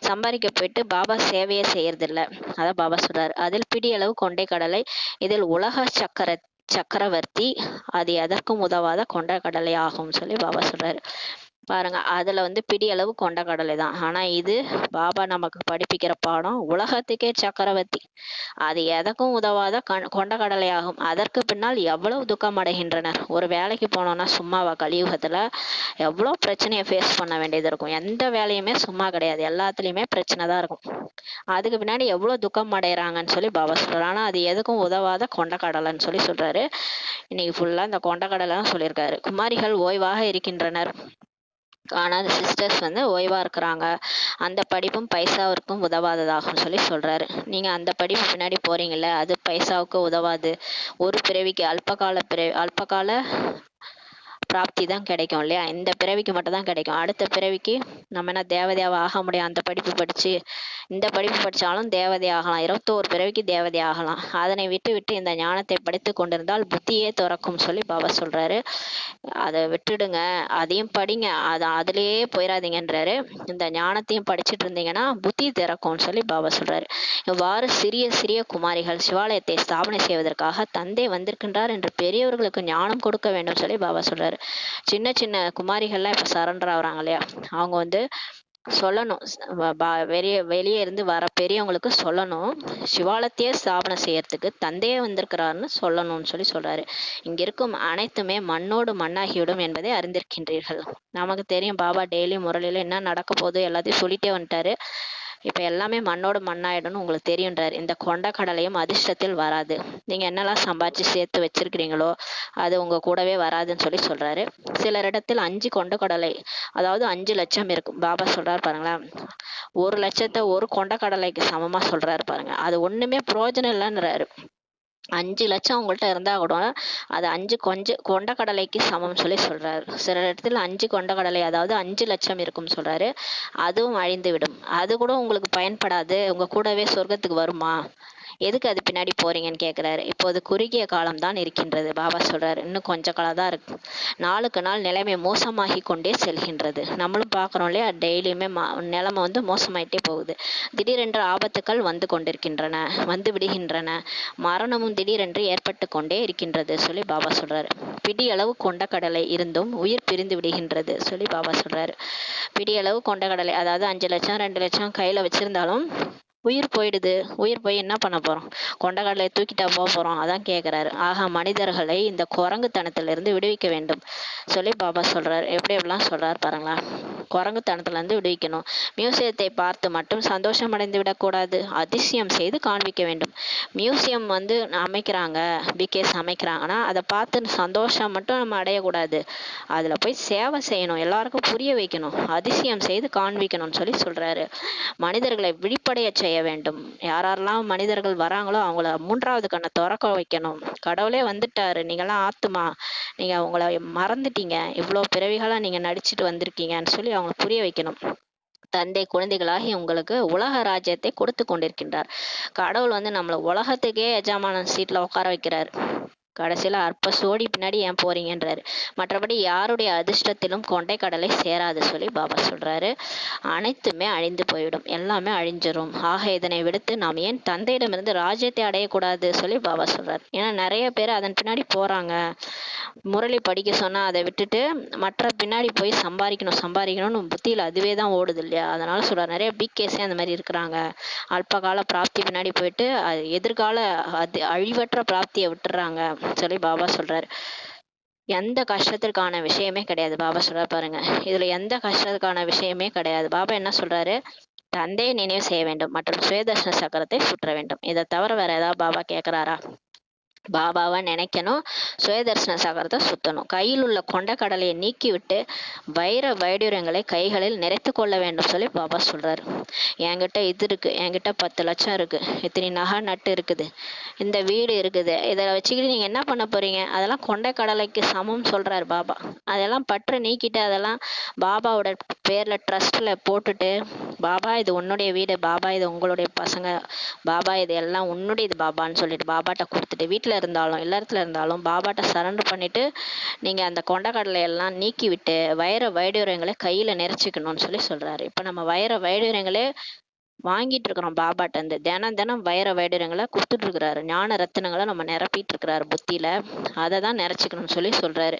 சம்பாதிக்க போயிட்டு பாபா சேவையே செய்யறதில்ல. அதான் பாபா சொல்றாரு, அதில் பிடியளவு கொண்டை கடலை, இதில் உலக சக்கரவர்த்தி, அது எதற்கும் உதவாத கொண்ட கடலை ஆகும் சொல்லி பாபா சொல்றாரு. பாருங்க, அதுல பிடி அளவு கொண்ட கடலை தான். ஆனா இது பாபா நமக்கு படிப்பிக்கிற பாடம், உலகத்துக்கே சக்கரவர்த்தி, அது எதற்கும் உதவாத கொண்ட கடலை ஆகும். அதற்கு பின்னால் எவ்வளவு துக்கம் அடைகின்றனர். ஒரு வேலைக்கு போனோம்னா சும்மாவா, கலியுகத்துல எவ்வளவு பிரச்சனையை ஃபேஸ் பண்ண வேண்டியது இருக்கும். எந்த வேலையுமே சும்மா கிடையாது, எல்லாத்துலயுமே பிரச்சனை தான் இருக்கும். அதுக்கு பின்னாடி எவ்வளவு துக்கம் அடைகிறாங்கன்னு சொல்லி பாபா சொல்றாரு. ஆனா அது எதுக்கும் உதவாத கொண்ட கடலைன்னு சொல்லி சொல்றாரு. இன்னைக்கு ஃபுல்லா இந்த கொண்ட கடலை தான் சொல்லியிருக்காரு. குமாரிகள் ஓய்வாக இருக்கின்றனர், ஆனால் சிஸ்டர்ஸ் ஓய்வா இருக்கிறாங்க. அந்த படிப்பும் பைசாவிற்கும் உதவாததாகும் சொல்லி சொல்றாரு. நீங்க அந்த படிப்பு பின்னாடி போறீங்கல்ல, அது பைசாவுக்கு உதவாது. ஒரு பிறவிக்கு அல்பகால பிராப்தி தான் கிடைக்கும் இல்லையா. இந்த பிறவிக்கு மட்டும் தான் கிடைக்கும். அடுத்த பிறவிக்கு நம்ம என்ன தேவதையாவ ஆக முடியும். அந்த படிப்பு படிச்சு, இந்த படிப்பு படிச்சாலும் தேவதை ஆகலாம், 21 பிறவிக்கு தேவதை ஆகலாம். அதனை விட்டு விட்டு இந்த ஞானத்தை படித்து கொண்டிருந்தால் புத்தியே துறக்கும் சொல்லி பாபா சொல்றாரு. அதை விட்டுடுங்க, அதையும் படிங்க, அதுலயே போயிடாதீங்கன்றாரு. இந்த ஞானத்தையும் படிச்சுட்டு இருந்தீங்கன்னா புத்தி திறக்கும்னு சொல்லி பாபா சொல்றாரு. இவ்வாறு சிறிய சிறிய குமாரிகள் சிவாலயத்தை ஸ்தாபனை செய்வதற்காக தந்தை வந்திருக்கின்றார் என்று பெரியவர்களுக்கு ஞானம் கொடுக்க வேண்டும் சொல்லி பாபா சொல்றாரு. சின்ன சின்ன குமாரிகள்லாம் இப்ப சரண்டர் ஆகுறாங்க இல்லையா, அவங்க சொல்லணும், வெளியே இருந்து வர பெரியவங்களுக்கு சொல்லணும், சிவாலயத்தையே ஸ்தாபனை செய்யறதுக்கு தந்தையே வந்திருக்கிறாருன்னு சொல்லணும்னு சொல்லி சொல்றாரு. இங்க இருக்கும் அனைத்துமே மண்ணோடு மண்ணாகிவிடும் என்பதை அறிந்திருக்கின்றீர்கள். நமக்கு தெரியும், பாபா டெய்லி முரளியில என்ன நடக்க போகுது எல்லாத்தையும் சொல்லிட்டே வந்துட்டாரு. இப்ப எல்லாமே மண்ணோடு மண்ணாயிடும்னு உங்களுக்கு தெரியுன்றாரு. இந்த கொண்ட கடலையும் அதிர்ஷ்டத்தில் வராது. நீங்க என்னெல்லாம் சம்பாதிச்சு சேர்த்து வச்சிருக்கிறீங்களோ அது உங்க கூடவே வராதுன்னு சொல்லி சொல்றாரு. சிலரிடத்தில் 5 கொண்ட கடலை, அதாவது 5 லட்சம் இருக்கும். பாபா சொல்றாரு பாருங்களேன், 1 லட்சத்தை ஒரு கொண்ட கடலைக்கு சமமா சொல்றாரு பாருங்க. அது ஒண்ணுமே பிரயோஜனம் இல்லைன்றாரு. 5 லட்சம் உங்கள்கிட்ட இருந்தா கூட அது 5 கொண்ட கடலைக்கு சமம் சொல்லி சொல்றாரு. சில இடத்துல 5 கொண்ட கடலை, அதாவது 5 லட்சம் இருக்கும் சொல்றாரு. அதுவும் அழிந்து விடும். அது கூட உங்களுக்கு பயன்படாது. உங்க கூடவே சொர்க்கத்துக்கு வருமா? எதுக்கு அது பின்னாடி போறீங்கன்னு கேட்கிறாரு. இப்போது குறுகிய காலம் தான் இருக்கின்றது. பாபா சொல்றாரு, இன்னும் கொஞ்ச காலம் தான் இருக்கு. நாளுக்கு நாள் நிலைமை மோசமாகி கொண்டே செல்கின்றது. நம்மளும் பார்க்குறோம் இல்லையா, டெய்லியுமே நிலைமை மோசமாயிட்டே போகுது. திடீரென்று ஆபத்துக்கள் வந்து கொண்டிருக்கின்றன, வந்து விடுகின்றன. மரணமும் திடீரென்று ஏற்பட்டு கொண்டே இருக்கின்றது சொல்லி பாபா சொல்றாரு. பிடியளவு கொண்ட கடலை இருந்தும் உயிர் பிரிந்து விடுகின்றது சொல்லி பாபா சொல்றாரு. பிடியளவு கொண்ட கடலை, அதாவது 5 லட்சம் 2 லட்சம் கையில வச்சிருந்தாலும் உயிர் போயிடுது. உயிர் போய் என்ன பண்ண போறோம்? கொண்டக்கடலை தூக்கிட்டா போறோம்? அதான் கேட்கிறாரு. ஆக மனிதர்களை இந்த குரங்குத்தனத்திலிருந்து விடுவிக்க வேண்டும் சொல்லி பாபா சொல்றாரு. எப்படி எப்படிலாம் சொல்றாரு பாருங்களேன். குரங்குத்தனத்துல இருந்து விடுவிக்கணும். மியூசியத்தை பார்த்து மட்டும் சந்தோஷம் அடைந்து விடக்கூடாது, அதிசயம் செய்து காண்பிக்க வேண்டும். மியூசியம் அமைக்கிறாங்க, பிகேஸ் அமைக்கிறாங்கன்னா அதை பார்த்து சந்தோஷம் மட்டும் நம்ம அடையக்கூடாது. அதுல போய் சேவை செய்யணும், எல்லாருக்கும் புரிய வைக்கணும், அதிசயம் செய்து காண்பிக்கணும்னு சொல்லி சொல்றாரு. மனிதர்களை விழிப்படைய செய்ய வேண்டும். யாரெல்லாம் மனிதர்கள் வராங்களோ அவங்கள 3வது கண்ணை திறக்க வைக்கணும். கடவுளே வந்துட்டாரு, நீங்கெல்லாம் ஆத்துமா, நீங்க உங்களை மறந்துட்டீங்க, இவ்வளவு பிறவிகளா நீங்க நடிச்சுட்டு வந்திருக்கீங்கன்னு சொல்லி அவங்க புரிய வைக்கணும். தந்தை குழந்தைகளாகி உங்களுக்கு உலக ராஜ்யத்தை கொடுத்து கொண்டிருக்கின்றார். கடவுள் நம்மள உலகத்துக்கே எஜமான சீட்ல உட்கார வைக்கிறார். கடைசியில அற்ப சோடி பின்னாடி ஏன் போறீங்கன்றாரு. மற்றபடி யாருடைய அதிர்ஷ்டத்திலும் கொண்டை கடலை சேராது சொல்லி பாபா சொல்றாரு. அனைத்துமே அழிந்து போய்விடும், எல்லாமே அழிஞ்சிரும். ஆக இதனை விடுத்து நாம் ஏன் தந்தையிடமிருந்து ராஜ்யத்தை அடையக்கூடாது சொல்லி பாபா சொல்றாரு. ஏன்னா நிறைய பேர் அதன் பின்னாடி போறாங்க. முரளி படிக்க சொன்னா அதை விட்டுட்டு மற்ற பின்னாடி போய் சம்பாதிக்கணும்னு புத்தியில அதுவே தான் ஓடுது இல்லையா. அதனால சொல்றாரு, நிறைய பிக் கேஸே அந்த மாதிரி இருக்கிறாங்க. அல்பகால பிராப்தி பின்னாடி போயிட்டு எதிர்கால அழிவற்ற பிராப்தியை விட்டுறாங்க சொல்லி பாபா சொல்றாரு. எந்த கஷ்டத்திற்கான விஷயமே கிடையாது. பாபா சொல்றாரு பாருங்க, இதுல எந்த கஷ்டத்துக்கான விஷயமே கிடையாது. பாபா என்ன சொல்றாரு, தந்தையை நினைவு செய்ய வேண்டும் மற்றும் சுயதர்ஷன சக்கரத்தை சுற்ற வேண்டும். இதை தவிர வேற ஏதாவது பாபா கேட்கிறாரா? பாபாவை நினைக்கணும். சுயதர்சன சாகரத்தை சுத்தணும். கையில் உள்ள கொண்ட கடலையை நீக்கிவிட்டு வைர வைடூரியங்களை கைகளில் நிறைத்து கொள்ள வேண்டும் சொல்லி பாபா சொல்றாரு. என்கிட்ட இது இருக்கு, என்கிட்ட 10 லட்சம் இருக்கு, இத்தனை நகை நட்டு இருக்குது, இந்த வீடு இருக்குது, இதை வச்சுக்கிட்டு நீங்க என்ன பண்ண போறீங்க? அதெல்லாம் கொண்ட கடலைக்கு சமம் சொல்றாரு பாபா. அதெல்லாம் பற்று நீக்கிட்டு அதெல்லாம் பாபாவோட பேர்ல ட்ரஸ்ட்ல போட்டுட்டு, பாபா இது உன்னுடைய வீடு, பாபா இது உங்களுடைய பசங்க, பாபா இது எல்லாம் உன்னுடையது பாபான்னு சொல்லிட்டு பாபாட்ட கொடுத்துட்டு, வீட்டில் இருந்தாலும் இல்லறத்துல இருந்தாலும் பாபாட்ட சரண்டர் பண்ணிட்டு நீங்க அந்த கொண்டக்கடலை எல்லாம் நீக்கி விட்டு வைர வைடூரியங்களை கையில நிறைச்சிக்கணும்னு சொல்லி சொல்றாரு. இப்ப நம்ம வைர வைடூரியங்களே வாங்கிட்டு இருக்கிறோம் பாபாட்ட இருந்து. தினம் தினம் வைர வைடூரியங்களை கொடுத்துட்டு இருக்கிறாரு. ஞான ரத்தினங்களை நம்ம நிரப்பிட்டு இருக்கிறாரு புத்தியில. அதை தான் நிறைச்சிக்கணும்னு சொல்லி சொல்றாரு.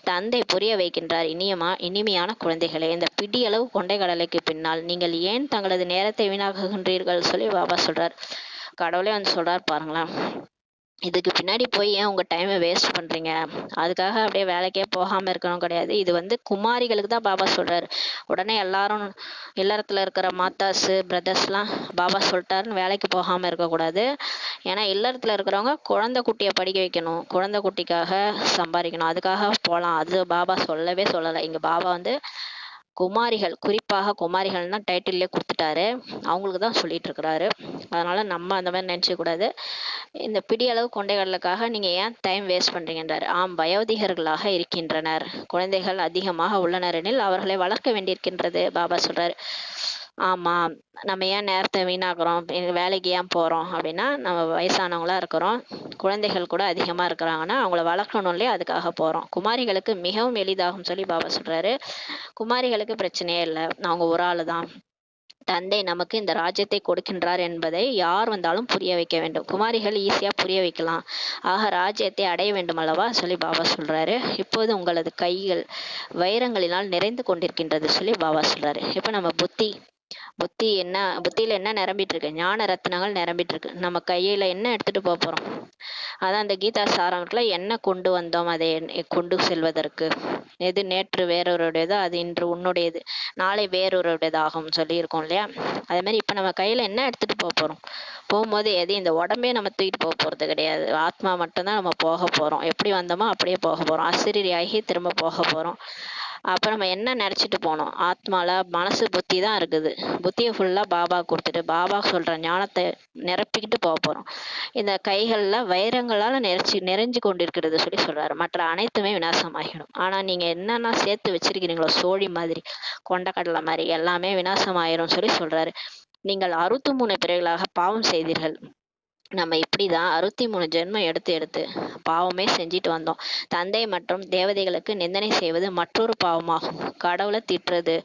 தந்தை புரிய வைக்கின்றார். இனிமையான குழந்தைகளே, இந்த பிடியளவு கொண்டை கடலைக்கு பின்னால் நீங்கள் ஏன் தங்களது நேரத்தை வீணாக்குகின்றீர்கள் சொல்லி பாபா சொல்றார். கடவுளே வந்து சொல்றாரு பாருங்களேன், இதுக்கு பின்னாடி போய் ஏன் உங்க டைமை வேஸ்ட் பண்றீங்க? அதுக்காக அப்படியே வேலைக்கே போகாம இருக்கணும் கிடையாது. இது வந்து குமாரிகளுக்கு தான் பாபா சொல்றாரு. உடனே எல்லாரும் இல்லறத்துல இருக்கிற மாதாஸ் பிரதர்ஸ்லாம் பாபா சொல்லிட்டாருன்னு வேலைக்கு போகாம இருக்கக்கூடாது. ஏன்னா இல்லறத்துல இருக்கிறவங்க குழந்தை குட்டியை படிக்க வைக்கணும், குழந்தை குட்டிக்காக சம்பாதிக்கணும், அதுக்காக போகலாம். அது பாபா சொல்லவே சொல்லலை. இங்க பாபா வந்து குமாரிகள், குறிப்பாக குமாரிகள்னா டைட்டில்லே கொடுத்துட்டாரு, அவங்களுக்கு தான் சொல்லிட்டு இருக்கிறாரு. அதனால நம்ம அந்த மாதிரி நினைச்ச கூடாது. இந்த பிடியளவு கொண்டைகளுக்காக நீங்க ஏன் டைம் வேஸ்ட் பண்றீங்கன்றாரு. ஆம், வயோதிகர்களாக இருக்கின்றனர், குழந்தைகள் அதிகமாக உள்ளனர் எனில் அவர்களை வளர்க்க வேண்டியிருக்கின்றது பாபா சொல்றாரு. ஆமா, நம்ம ஏன் நேரத்தை வீணாக்குறோம், வேலைக்கு ஏன் போறோம் அப்படின்னா, நம்ம வயசானவங்களா இருக்கிறோம், குழந்தைகள் கூட அதிகமா இருக்கிறாங்கன்னா அவங்கள வளர்க்கணும் இல்லையா, அதுக்காக போறோம். குமாரிகளுக்கு மிகவும் எளிதாகும் சொல்லி பாபா சொல்றாரு. குமாரிகளுக்கு பிரச்சனையே இல்லை, அவங்க ஒரு ஆளு தான். தந்தை நமக்கு இந்த ராஜ்யத்தை கொடுக்கின்றார் என்பதை யார் வந்தாலும் புரிய வைக்க வேண்டும். குமாரிகள் ஈஸியா புரிய வைக்கலாம். ஆக ராஜ்யத்தை அடைய வேண்டும் அல்லவா சொல்லி பாபா சொல்றாரு. இப்போது உங்களது கைகள் வைரங்களினால் நிறைந்து கொண்டிருக்கின்றது சொல்லி பாபா சொல்றாரு. இப்ப நம்ம புத்தியில என்ன நிரம்பிட்டு இருக்கு? ஞான ரத்னங்கள் நிரம்பிட்டு இருக்கு. நம்ம கையில என்ன எடுத்துட்டு போறோம்? அதான் அந்த கீதா சாராமத்துல என்ன கொண்டு வந்தோம், அதை கொண்டு செல்வதற்கு. எது நேற்று வேறொருடையதோ அது இன்று உன்னுடையது, நாளை வேறொருடையதாகும் சொல்லி இருக்கோம் இல்லையா? அதே மாதிரி இப்ப நம்ம கையில என்ன எடுத்துட்டு போறோம்? போகும்போது எதையும் இந்த உடம்பே நம்ம தூக்கிட்டு போறது கிடையாது. ஆத்மா மட்டும்தான் நம்ம போக போறோம். எப்படி வந்தோமோ அப்படியே போக போறோம். அசிரியாகி திரும்ப போக போறோம். அப்ப நம்ம என்ன நினைச்சிட்டு போனோம்? ஆத்மால மனசு புத்தி தான் இருக்குது. புத்தியை ஃபுல்லா பாபா கொடுத்துட்டு பாபா சொல்ற ஞானத்தை நிரப்பிக்கிட்டு போக போறோம். இந்த கைகள்ல வைரங்களால நிறைஞ்சு கொண்டிருக்கிறது சொல்லி சொல்றாரு. மற்ற அனைத்துமே விநாசமாகிடும். ஆனா நீங்க என்னென்ன சேர்த்து வச்சிருக்கிறீங்களோ, சோழி மாதிரி, கொண்டக்கடலை மாதிரி, எல்லாமே விநாசமாயிரும் சொல்லி சொல்றாரு. நீங்கள் 63 பிறகுகளாக பாவம் செய்தீர்கள். நம்ம இப்படிதான் 63 ஜென்மம் எடுத்து எடுத்து பாவமே செஞ்சுட்டு வந்தோம். தந்தை மற்றும் தேவதைகளுக்கு நிந்தனை செய்வது மற்றொரு பாவமாகும். கடவுளை திட்டுறது,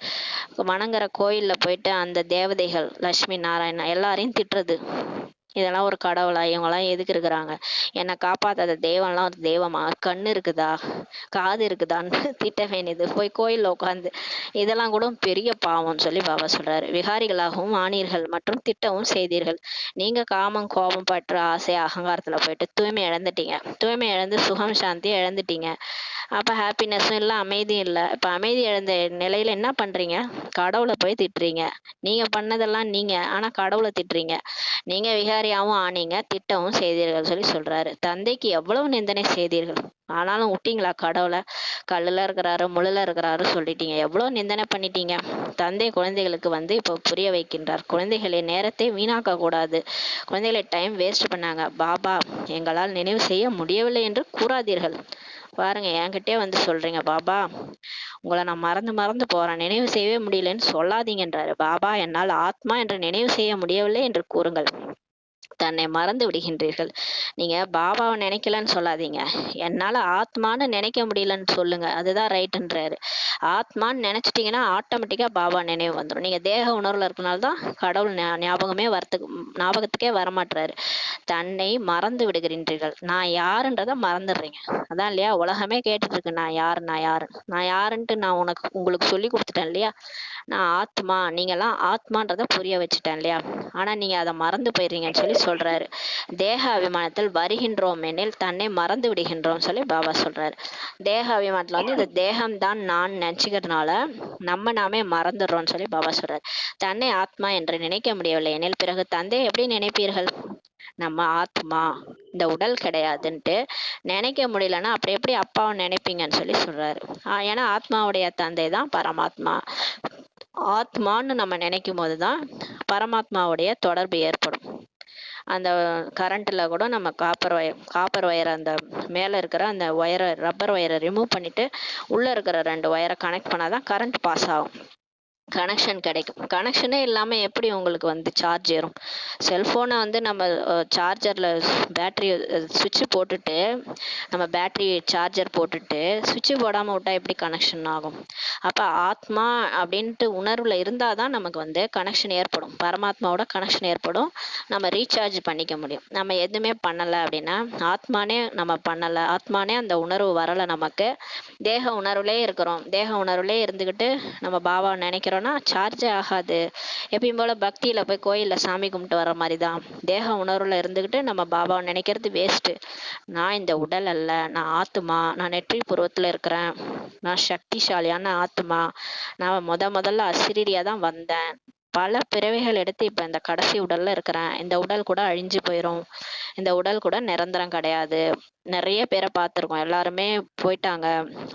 வணங்குற கோயில்ல போயிட்டு அந்த தேவதைகள் லட்சுமி நாராயணா எல்லாரையும் திட்டுறது, இதெல்லாம் ஒரு கடவுளா? இவங்கெல்லாம் எதுக்கு இருக்கிறாங்க? என்னை காப்பாத்தாத தெய்வம்லாம் ஒரு தெய்வமா? கண்ணு இருக்குதா, காது இருக்குதான்னு திட்ட வேண்டியது போய் கோயில்ல உட்காந்து, இதெல்லாம் கூட பெரிய பாவம்னு சொல்லி பாபா சொல்றாரு. விகாரிகளாகவும் ஆனீர்கள் மற்றும் திட்டவும் செய்தீர்கள். நீங்க காமம், கோபம், பற்று, ஆசை, அகங்காரத்துல போயிட்டு தூய்மை இழந்துட்டீங்க. தூய்மை இழந்து சுகம் சாந்தியை இழந்துட்டீங்க. அப்ப ஹாப்பினஸும் இல்லை, அமைதியும் இல்லை. இப்ப அமைதி இழந்த நிலையில என்ன பண்றீங்க? கடவுளை போய் திட்டுறீங்க. நீங்க பண்ணதெல்லாம் நீங்க, ஆனா கடவுளை திட்டுறீங்க. நீங்க விகாரியாவும் ஆனீங்க, திட்டவும் செய்தீர்கள் சொல்லி சொல்றாரு. தந்தைக்கு எவ்வளவு நிந்தனை செய்தீர்கள், ஆனாலும் விட்டீங்களா கடவுளை? கல்லுல இருக்கிறாரு, முள்ளுல இருக்கிறாரு சொல்லிட்டீங்க. எவ்வளவு நிந்தனை பண்ணிட்டீங்க. தந்தை குழந்தைகளுக்கு வந்து இப்போ புரிய வைக்கின்றார். குழந்தைகளின் நேரத்தை வீணாக்க கூடாது. குழந்தைகளை டைம் வேஸ்ட் பண்ணாங்க. பாபா எங்களால் நினைவு செய்ய முடியவில்லை என்று கூறாதீர்கள். பாருங்க, என்கிட்டே வந்து சொல்றீங்க பாபா, உங்களை நான் மறந்து மறந்து போறேன், நினைவு செய்யவே முடியலன்னு சொல்லாதீங்கன்றாரு. பாபா என்னால் ஆத்மா என்று நினைவு செய்ய முடியவில்லை என்று கூறுங்கள். தன்னை மறந்து விடுகின்றீர்கள். நீங்க பாபாவை நினைக்கலன்னு சொல்லாதீங்க, என்னால ஆத்மான்னு நினைக்க முடியலன்னு சொல்லுங்க, அதுதான் ரைட்டுன்றாரு. ஆத்மான்னு நினைச்சிட்டீங்கன்னா ஆட்டோமேட்டிக்கா பாபா நினைவு வந்துடும். நீங்க தேக உணர்வுல இருக்கனால்தான் கடவுள் ஞாபகத்துக்கே வரமாட்டுறாரு. தன்னை மறந்து விடுகின்றீர்கள். நான் யாருன்றத மறந்துடுறீங்க. அதான் இல்லையா, உலகமே கேட்டுட்டு இருக்கு நான் யாரு, நான் யாரு, நான் யாருன்ட்டு நான் உங்களுக்கு சொல்லி கொடுத்துட்டேன் இல்லையா. நான் ஆத்மா, நீங்கெல்லாம் ஆத்மான்றத புரிய வச்சுட்டேன் இல்லையா. ஆனா நீங்க அதை மறந்து போயிடுறீங்கன்னு சொல்லி சொல்றாரு. தேக அபிமானத்தில் வருகின்றோம் எனில் தன்னை மறந்து விடுகின்றோம் சொல்லி பாபா சொல்றாரு. தேக அபிமானத்துல வந்து இந்த தேகம் தான் நான் நினைச்சுக்கிறதுனால நம்ம நாமே மறந்துடுறோம்னு சொல்லி பாபா சொல்றாரு. தன்னை ஆத்மா என்று நினைக்க முடியவில்லை எனில் பிறகு தந்தை எப்படி நினைப்பீர்கள்? நம்ம ஆத்மா, இந்த உடல் கிடையாதுன்ட்டு நினைக்க முடியலன்னா அப்புறம் எப்படி அப்பாவை நினைப்பீங்கன்னு சொல்லி சொல்றாரு. ஏன்னா ஆத்மாவுடைய தந்தை தான் பரமாத்மா. ஆத்மான்னு நம்ம நினைக்கும் போதுதான் பரமாத்மாவுடைய தொடர்பு ஏற்படும். அந்த கரண்ட்ல கூட நம்ம காப்பர் ஒயர் அந்த மேல இருக்கிற அந்த ஒயரை, ரப்பர் ஒயரை ரிமூவ் பண்ணிட்டு உள்ள இருக்கிற 2 ஒயரை கனெக்ட் பண்ணாதான் கரண்ட் பாஸ் ஆகும், கனெக்ஷன் கிடைக்கும். கனெக்ஷனே இல்லாமல் எப்படி உங்களுக்கு வந்து சார்ஜ் ஏறும்? செல்ஃபோனை வந்து நம்ம சார்ஜரில் பேட்ரி சுவிட்சு போட்டுட்டு, நம்ம பேட்ரி சார்ஜர் போட்டுட்டு சுவிட்சு போடாமல் விட்டால் எப்படி கனெக்ஷன் ஆகும்? அப்போ ஆத்மா அப்படின்ட்டு உணர்வில் இருந்தால் தான் நமக்கு வந்து கனெக்ஷன் ஏற்படும், பரமாத்மாவோட கனெக்ஷன் ஏற்படும், நம்ம ரீசார்ஜ் பண்ணிக்க முடியும். நம்ம எதுவுமே பண்ணலை அப்படின்னா, ஆத்மானே நம்ம பண்ணலை, ஆத்மானே அந்த உணர்வு வரலை, நமக்கு தேக உணர்வுலே இருக்கிறோம், தேக உணர்வுலே இருந்துக்கிட்டு நம்ம பாபா நினைக்கிறோம், சார்ஜே ஆகாது. எப்பயும் போல பக்தியில போய் கோயில்ல சாமி கும்பிட்டு வர மாதிரி தான் தேக உணர்வுல இருந்துகிட்டு நம்ம பாபாவை நினைக்கிறது வேஸ்ட். நான் இந்த உடல் அல்ல, நான் ஆத்மா, நான் நெற்றி புருவத்துல இருக்கிறேன், நான் சக்திசாலியான ஆத்மா, நான் முதல்ல அசிரீரியா தான் வந்தேன், பல பிறவைகள் எடுத்து இப்ப இந்த கடைசி உடல்ல இருக்கிறேன், இந்த உடல் கூட அழிஞ்சு போயிரும், இந்த உடல் கூட நிரந்தரம் கிடையாது. நிறைய பேரை பார்த்துருக்கோம், எல்லாருமே போயிட்டாங்க,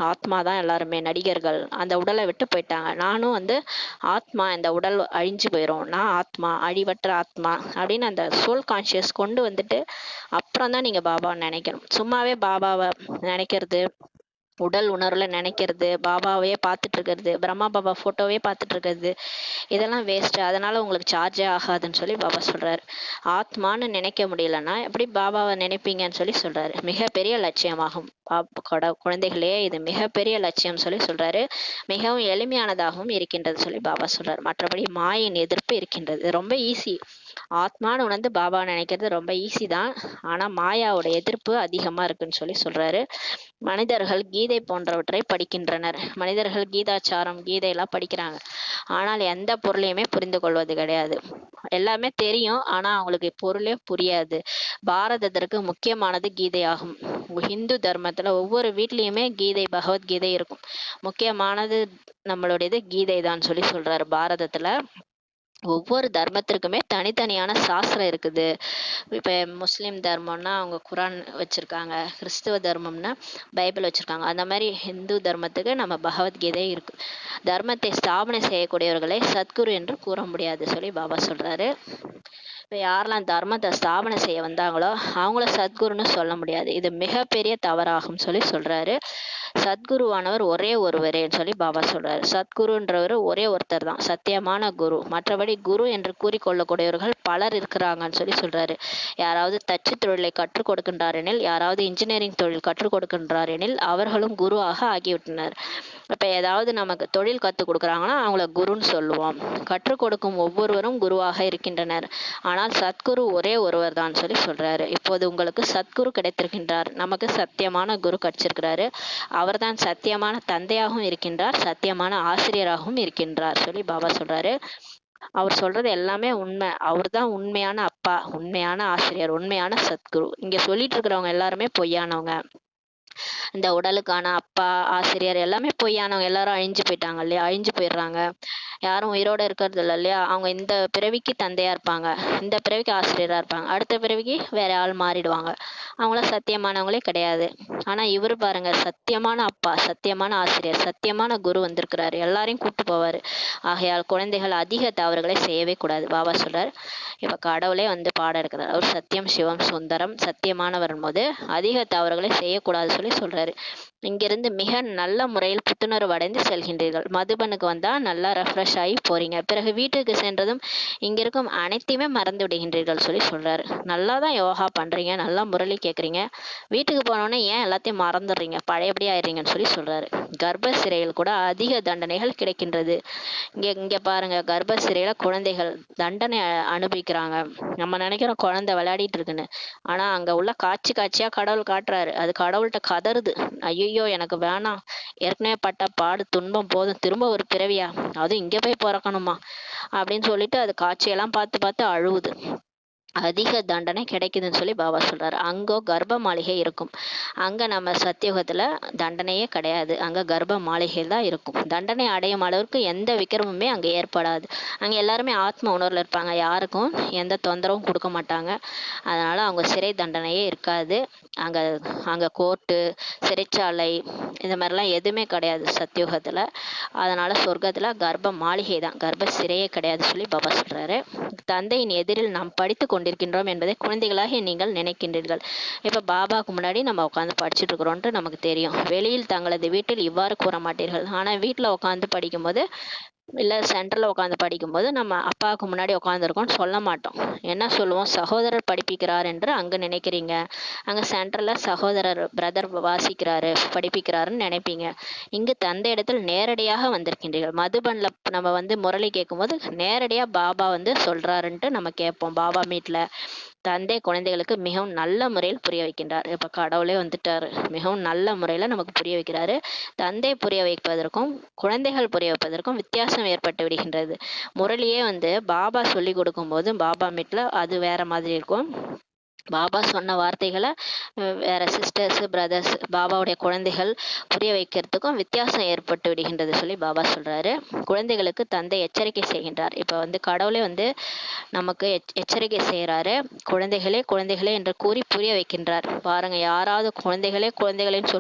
ஆத்மா தான் எல்லாருமே, நடிகர்கள் அந்த உடலை விட்டு போயிட்டாங்க. நானும் வந்து ஆத்மா, இந்த உடல் அழிஞ்சு போயிடும், நான் ஆத்மா, அழிவற்ற ஆத்மா அப்படின்னு அந்த சோல் கான்சியஸ் கொண்டு வந்துட்டு அப்புறம் தான் நீங்க பாபாவை நினைக்கணும். சும்மாவே பாபாவை நினைக்கிறது, உடல் உணர்வுல நினைக்கிறது, பாபாவையே பார்த்துட்டு இருக்கிறது, பிரம்மா பாபா போட்டோவே பார்த்துட்டு இருக்கிறது, இதெல்லாம் வேஸ்ட். அதனால உங்களுக்கு சார்ஜே ஆகாதுன்னு சொல்லி பாபா சொல்றாரு. ஆத்மான்னு நினைக்க முடியலன்னா எப்படி பாபாவை நினைப்பீங்கன்னு சொல்லி சொல்றாரு. மிகப்பெரிய லட்சியமாகும் குழந்தைகளே, இது மிகப்பெரிய லட்சியம் சொல்லி சொல்றாரு. மிகவும் எளிமையானதாகவும் இருக்கின்றது சொல்லி பாபா சொல்றாரு. மற்றபடி மாயின் எதிர்ப்பு இருக்கின்றது, இது ரொம்ப ஈஸி. ஆத்மான்னு உணர்ந்து பாபா நினைக்கிறது ரொம்ப ஈஸி தான், ஆனா மாயாவோட எதிர்ப்பு அதிகமா இருக்குன்னு சொல்லி சொல்றாரு. மனிதர்கள் கீதை போன்றவற்றை படிக்கின்றனர், மனிதர்கள் கீதாச்சாரம், கீதையெல்லாம் படிக்கிறாங்க, ஆனால் எந்த பொருளையுமே புரிந்து கொள்வது கிடையாது. எல்லாமே தெரியும், ஆனா அவங்களுக்கு பொருளே புரியாது. பாரதத்திற்கு முக்கியமானது கீதை ஆகும். இந்து தர்மத்துல ஒவ்வொரு வீட்லயுமே கீதை, பகவத்கீதை இருக்கும். முக்கியமானது நம்மளுடையது கீதை தான் சொல்லி சொல்றாரு. பாரதத்துல ஒவ்வொரு தர்மத்திற்குமே தனித்தனியான சாஸ்திரம் இருக்குது. இப்ப முஸ்லிம் தர்மம்னா அவங்க குரான் வச்சிருக்காங்க, கிறிஸ்துவ தர்மம்னா பைபிள் வச்சிருக்காங்க, அந்த மாதிரி ஹிந்து தர்மத்துக்கு நம்ம பகவத்கீதை இருக்கு. தர்மத்தை ஸ்தாபனை செய்யக்கூடியவர்களை சத்குரு என்று கூற முடியாது சொல்லி பாபா சொல்றாரு. இப்ப யாரெல்லாம் தர்மத்தை ஸ்தாபனை செய்ய வந்தாங்களோ அவங்கள சத்குருன்னு சொல்ல முடியாது, இது மிகப்பெரிய தவறாகும் சொல்லி சொல்றாரு. சத்குருவானவர் ஒரே ஒருவரேன்னு சொல்லி பாபா சொல்றாரு. சத்குருன்றவர் ஒரே ஒருத்தர் தான், சத்தியமான குரு. மற்றபடி குரு என்று கூறிக்கொள்ளக்கூடியவர்கள் பலர் இருக்கிறாங்கன்னு சொல்லி சொல்றாரு. யாராவது தச்சு தொழிலை கற்றுக் கொடுக்கின்றார் எனில், யாராவது இன்ஜினியரிங் தொழில் கற்றுக் கொடுக்கின்றார் எனில் அவர்களும் குருவாக ஆகிவிட்டனர். இப்ப ஏதாவது நமக்கு தொழில் கற்றுக் கொடுக்குறாங்கன்னா அவங்கள குருன்னு சொல்லுவோம். கற்றுக் கொடுக்கும் ஒவ்வொருவரும் குருவாக இருக்கின்றனர், ஆனால் சத்குரு ஒரே ஒருவர் தான் சொல்லி சொல்றாரு. இப்போது உங்களுக்கு சத்குரு கிடைத்திருக்கின்றார், நமக்கு சத்தியமான குரு கிடைச்சிருக்கிறாரு. அவர்தான் சத்தியமான தந்தையாகவும் இருக்கின்றார், சத்தியமான ஆசிரியராகவும் இருக்கின்றார் சொல்லி பாபா சொல்றாரு. அவர் சொல்றது எல்லாமே உண்மை. அவர் தான் உண்மையான அப்பா, உண்மையான ஆசிரியர், உண்மையான சத்குரு. இங்க சொல்லிட்டு இருக்கிறவங்க எல்லாருமே பொய்யானவங்க. இந்த உடலுக்கான அப்பா, ஆசிரியர் எல்லாமே பொய்யானவங்க. எல்லாரும் அழிஞ்சு போயிட்டாங்க இல்லையா, அழிஞ்சு போயிடுறாங்க, யாரும் உயிரோட இருக்கிறது இல்லை இல்லையா. அவங்க இந்த பிறவிக்கு தந்தையா இருப்பாங்க, இந்த பிறவிக்கு ஆசிரியரா இருப்பாங்க, அடுத்த பிறவிக்கு வேற ஆள் மாறிடுவாங்க. அவங்கள சத்தியமானவங்களே கிடையாது. ஆனா இவரு பாருங்க, சத்தியமான அப்பா, சத்தியமான ஆசிரியர், சத்தியமான குரு வந்திருக்கிறாரு, எல்லாரையும் கூட்டு போவாரு. ஆகையால் குழந்தைகள் அதிக தவறுகளை செய்யவே கூடாது. பாபா சொல்றாரு, இப்ப கடவுளே வந்து பாடம் எடுக்கிறார். அவர் சத்தியம், சிவம், சுந்தரம், சத்தியமானவர் போது அதிக தவறுகளை செய்யக்கூடாது சொல்லி சொல்றாரு. இங்கிருந்து மிக நல்ல முறையில் புத்துணர்வு அடைந்து செல்கின்றீர்கள். மதுபனுக்கு வந்தா நல்லா ரெஃப்ரெஷ் ஆகி போறீங்க, பிறகு வீட்டுக்கு சென்றதும் இங்க இருக்கும் அனைத்தையுமே மறந்து விடுகின்றீர்கள் சொல்லி சொல்றாரு. நல்லா தான் யோகா பண்றீங்க, நல்லா முரளி கேட்குறீங்க, வீட்டுக்கு போனோடனே ஏன் எல்லாத்தையும் மறந்துடுறீங்க, பழையபடி ஆயிடுறீங்கன்னு சொல்லி சொல்றாரு. கர்ப்ப சிறையில் கூட அதிக தண்டனைகள் கிடைக்கின்றது. இங்க பாருங்க, கர்ப்ப சிறையில குழந்தைகள் தண்டனை அனுபவிக்கிறாங்க. நம்ம நினைக்கிறோம் குழந்தை விளையாடிட்டு இருக்குன்னு, ஆனா அங்க உள்ள காட்சியா கடவுள் காட்டுறாரு. அது கடவுள்கிட்ட கதறுது, ஐயோ எனக்கு வேணாம், ஏற்கனவே பட்ட பாடு துன்பம் போதும், திரும்ப ஒரு பிறவியா, அதுவும் இங்க போய் பிறக்கணுமா அப்படின்னு சொல்லிட்டு அது காட்சியெல்லாம் பார்த்து பார்த்து அழுவுது. அதிக தண்டனை கிடைக்குதுன்னு சொல்லி பாபா சொல்றாரு. அங்கோ கர்ப்ப மாளிகை இருக்கும். அங்க நம்ம சத்தியுகத்துல தண்டனையே கிடையாது. அங்க கர்ப்ப மாளிகை தான் இருக்கும். தண்டனை அடையும் அளவுக்கு எந்த விக்கிரமுமே அங்க ஏற்படாது. அங்க எல்லாருமே ஆத்ம உணர்வுல இருப்பாங்க. யாருக்கும் எந்த தொந்தரவும் கொடுக்க மாட்டாங்க. அதனால அவங்க சிறை தண்டனையே இருக்காது. அங்க அங்க கோர்ட்டு, சிறைச்சாலை இந்த மாதிரிலாம் எதுவுமே கிடையாது சத்தியுகத்துல. அதனால சொர்க்கத்துல கர்ப்ப மாளிகை தான், கர்ப்ப சிறையே கிடையாது சொல்லி பாபா சொல்றாரு. தந்தையின் எதிரில் நாம் படித்து கொண்டிருக்கின்றோம் என்பதை குழந்தைகளாக நீங்கள் நினைக்கின்றீர்கள். இப்ப பாபாவுக்கு முன்னாடி நம்ம உட்காந்து படிச்சுட்டு இருக்கிறோம்ட்டு நமக்கு தெரியும். வெளியில் தங்களது வீட்டில் இவ்வாறு கூற மாட்டீர்கள். ஆனா வீட்டுல உட்காந்து படிக்கும்போது இல்ல சென்டர்ல உட்காந்து படிக்கும்போது நம்ம அப்பாவுக்கு முன்னாடி உட்காந்துருக்கோம்னு சொல்ல மாட்டோம். என்ன சொல்லுவோம்? சகோதரர் படிப்பிக்கிறார் என்று அங்க நினைக்கிறீங்க. அங்க சென்டர்ல சகோதரர் பிரதர் வாசிக்கிறாரு படிப்பிக்கிறாருன்னு நினைப்பீங்க. இங்கு தந்தை இடத்தில் நேரடியாக வந்திருக்கின்றீர்கள். மதுபன்ல நம்ம முரளி கேட்கும்போது நேரடியா பாபா சொல்றாருன்ட்டு நம்ம கேட்போம். பாபா மீட்ல தந்தை குழந்தைகளுக்கு மிகவும் நல்ல முறையில் புரிய வைக்கின்றார். இப்ப கடவுளே வந்துட்டாரு, மிகவும் நல்ல முறையில நமக்கு புரிய வைக்கிறாரு. தந்தை புரிய வைப்பதற்கும் குழந்தைகள் புரிய வைப்பதற்கும் வித்தியாசம் ஏற்பட்டு விடுகின்றது. முரளியே பாபா சொல்லி கொடுக்கும்போது பாபா மீட்ல அது வேற மாதிரி இருக்கும். பாபா சொன்ன வார்த்தைகளை வேற சிஸ்டர்ஸ் பிரதர்ஸ் பாபாவுடைய குழந்தைகள் புரிய வைக்கிறதுக்கும் வித்தியாசம் ஏற்பட்டு விடுகின்றது சொல்லி பாபா சொல்றாரு. குழந்தைகளுக்கு தந்தை எச்சரிக்கை செய்கின்றார். இப்ப கடவுளே நமக்கு எச்சரிக்கை செய்யறாரு. குழந்தைகளே குழந்தைகளே என்று கூறி புரிய வைக்கின்றார். பாருங்க, யாராவது குழந்தைகளே குழந்தைகளேன்னு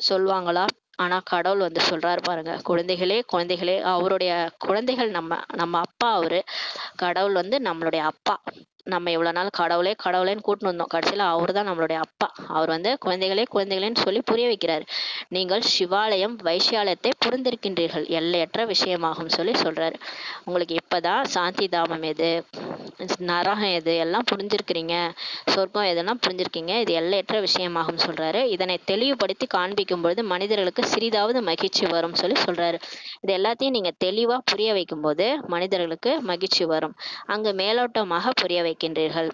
சொல்லுவாங்களா? ஆனா கடவுள் சொல்றாரு பாருங்க, குழந்தைகளே குழந்தைகளே. அவருடைய குழந்தைகள் நம்ம அப்பா. அவரு கடவுள் நம்மளுடைய அப்பா. நம்ம இவ்வளவு நாள் கடவுளே கடவுளேன்னு கூட்டின்னு வந்தோம். கடைசியில அவரு தான் நம்மளுடைய அப்பா. அவர் குழந்தைகளே குழந்தைகளேன்னு சொல்லி புரிய வைக்கிறார். நீங்கள் சிவாலயம் வைசியாலயத்தை புரிந்திருக்கின்றீர்கள், எல்லையற்ற விஷயமாகும் சொல்லி சொல்றாரு. உங்களுக்கு இப்பதான் சாந்தி தாமம் எது, நரகம் எது எல்லாம் புரிஞ்சிருக்கிறீங்க, சொர்க்கம் எதெல்லாம் புரிஞ்சிருக்கீங்க. இது எல்லையற்ற விஷயமாகும் சொல்றாரு. இதனை தெளிவுபடுத்தி காண்பிக்கும் பொழுது மனிதர்களுக்கு சிறிதாவது மகிழ்ச்சி வரும் சொல்லி சொல்றாரு. இது எல்லாத்தையும் நீங்க தெளிவா புரிய வைக்கும் போது மனிதர்களுக்கு மகிழ்ச்சி வரும். அங்கு மேலோட்டமாக புரிய வைக்கின்றீர்கள்.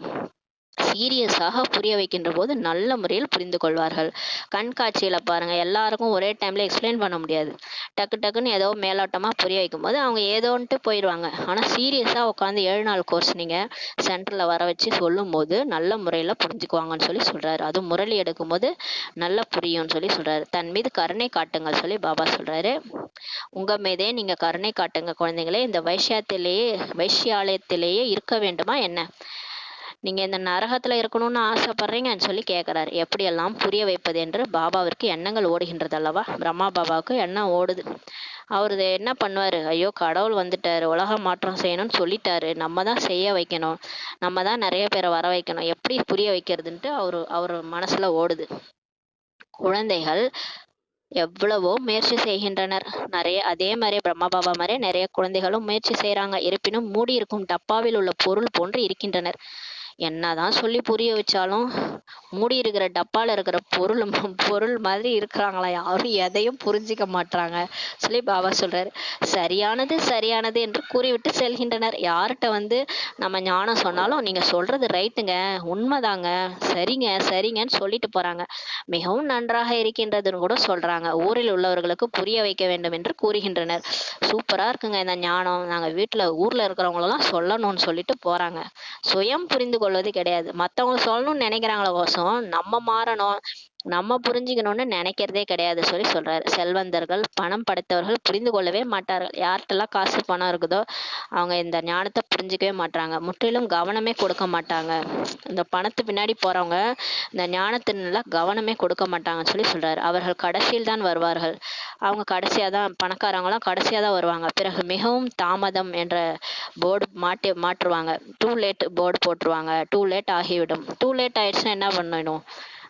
சீரியஸாக புரிய வைக்கின்ற போது நல்ல முறையில் புரிந்து கொள்வார்கள். கண்காட்சியில பாருங்க, எல்லாருக்கும் ஒரே டைம்ல எக்ஸ்பிளைன் பண்ண முடியாது. டக்கு டக்குன்னு ஏதோ மேலோட்டமா புரிய வைக்கும் போது அவங்க ஏதோன்ட்டு போயிடுவாங்க. ஆனா சீரியஸா உட்காந்து 7 நாள் கோர்ஸ் நீங்க சென்டர்ல வர வச்சு சொல்லும் போது நல்ல முறையில புரிஞ்சுக்குவாங்கன்னு சொல்லி சொல்றாரு. அதுவும் முரளி எடுக்கும் போது நல்லா புரியும்னு சொல்லி சொல்றாரு. தன் மீது கருணை காட்டுங்கள் சொல்லி பாபா சொல்றாரு. உங்க மீதே நீங்க கருணை காட்டுங்க குழந்தைங்களே. இந்த வைஷ்யாலயத்திலேயே இருக்க வேண்டுமா என்ன? நீங்க இந்த நரகத்துல இருக்கணும்னு ஆசைப்படுறீங்கன்னு சொல்லி கேட்கிறாரு. எப்படியெல்லாம் புரிய வைப்பது என்று பாபாவிற்கு எண்ணங்கள் ஓடுகின்றது அல்லவா? பிரம்மா பாபாவுக்கு எண்ணம் ஓடுது. அவரு என்ன பண்ணுவாரு? ஐயோ, கடவுள் வந்துட்டாரு, உலக மாற்றம் செய்யணும்னு சொல்லிட்டாரு, நம்ம தான் செய்ய வைக்கணும், நம்ம தான் நிறைய பேரை வர வைக்கணும், எப்படி புரிய வைக்கிறதுன்ட்டு அவரு மனசுல ஓடுது. குழந்தைகள் எவ்வளவோ முயற்சி செய்கின்றனர். அதே மாதிரி பிரம்மா பாபா மாதிரி நிறைய குழந்தைகளும் முயற்சி செய்யறாங்க. இருப்பினும் மூடி இருக்கும் டப்பாவில் உள்ள பொருள் போன்று இருக்கின்றனர். என்னதான் சொல்லி புரிய வச்சாலும் மூடி இருக்கிற டப்பால இருக்கிற பொருள் மாதிரி இருக்கிறாங்களா? யாரும் எதையும் புரிஞ்சிக்க மாட்டாங்க சொல்லி பாபா சொல்றாரு. சரியானது சரியானது என்று கூறிவிட்டு செல்கின்றனர். யார்கிட்ட நம்ம ஞானம் சொன்னாலும் நீங்க சொல்றது ரைட்டுங்க, உண்மைதாங்க, சரிங்க சரிங்கன்னு சொல்லிட்டு போறாங்க. மிகவும் நன்றாக இருக்கின்றதுன்னு கூட சொல்றாங்க. ஊரில் உள்ளவர்களுக்கு புரிய வைக்க வேண்டும் என்று கூறுகின்றனர். சூப்பரா இருக்குங்க இந்த ஞானம், நாங்க ஊர்ல இருக்கிறவங்களெல்லாம் சொல்லணும்னு சொல்லிட்டு போறாங்க. சுயம் புரிந்து கொள்வது கிடையாது. மத்தவங்க சொல்லணும்னு நினைக்கிறாங்களே கோசம் நம்ம மாறணும், நம்ம புரிஞ்சுக்கணும்னு நினைக்கிறதே கிடையாது சொல்லி சொல்றாரு. செல்வந்தர்கள் பணம் படைத்தவர்கள் புரிந்து கொள்ளவே மாட்டார்கள். யார்கிட்டலாம் காசு பணம் இருக்குதோ அவங்க இந்த ஞானத்தை புரிஞ்சுக்கவே மாட்டாங்க. முற்றிலும் கவனமே கொடுக்க மாட்டாங்க. இந்த பணத்து பின்னாடி போறவங்க இந்த ஞானத்தினால கவனமே கொடுக்க மாட்டாங்கன்னு சொல்லி சொல்றாரு. அவர்கள் கடைசியில் தான் வருவார்கள். அவங்க கடைசியா தான், பணக்காரங்களாம் கடைசியா தான் வருவாங்க. பிறகு மிகவும் தாமதம் என்ற போர்டு மாற்றுவாங்க. டூ லேட் போர்டு போட்டுருவாங்க. டூ லேட் ஆகிவிடும். டூ லேட் ஆயிடுச்சுன்னா என்ன பண்ணணும்?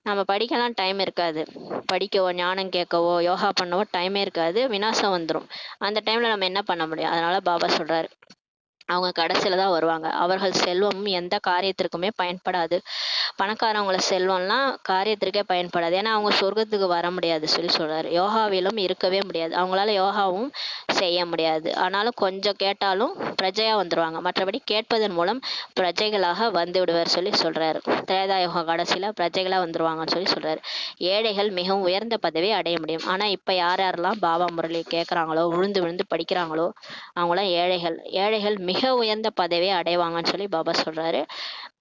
நம்ம படிக்கலாம் டைம் இருக்காது. படிக்கவோ ஞானம் கேட்கவோ யோகா பண்ணவோ டைமே இருக்காது. விநாசம் வந்துடும். அந்த டைம்ல நம்ம என்ன பண்ண முடியும்? அதனால பாபா சொல்றாரு, அவங்க கடைசியில தான் வருவாங்க. அவர்கள் செல்வம் எந்த காரியத்திற்குமே பயன்படாது. பணக்காரவங்கள செல்வம்லாம் காரியத்திற்கே பயன்படாது. ஏன்னா அவங்க சொர்க்கத்துக்கு வர முடியாது சொல்லி சொல்றாரு. யோகாவிலும் இருக்கவே முடியாது. அவங்களால யோகாவும் செய்ய முடியாது. ஆனாலும் கொஞ்சம் கேட்டாலும் பிரஜையா வந்துருவாங்க. மற்றபடி கேட்பதன் மூலம் பிரஜைகளாக வந்து விடுவார் சொல்லி சொல்றாரு. திரேதா யோகா கடைசியில பிரஜைகளா வந்துருவாங்கன்னு சொல்லி சொல்றாரு. ஏழைகள் மிகவும் உயர்ந்த பதவியை அடைய முடியும். ஆனா இப்ப யாரெல்லாம் பாபா முரளி கேட்கறாங்களோ, விழுந்து விழுந்து படிக்கிறாங்களோ அவங்களாம் ஏழைகள். ஏழைகள் மிக உயர்ந்த பதவியை அடைவாங்கன்னு சொல்லி பாபா சொல்றாரு.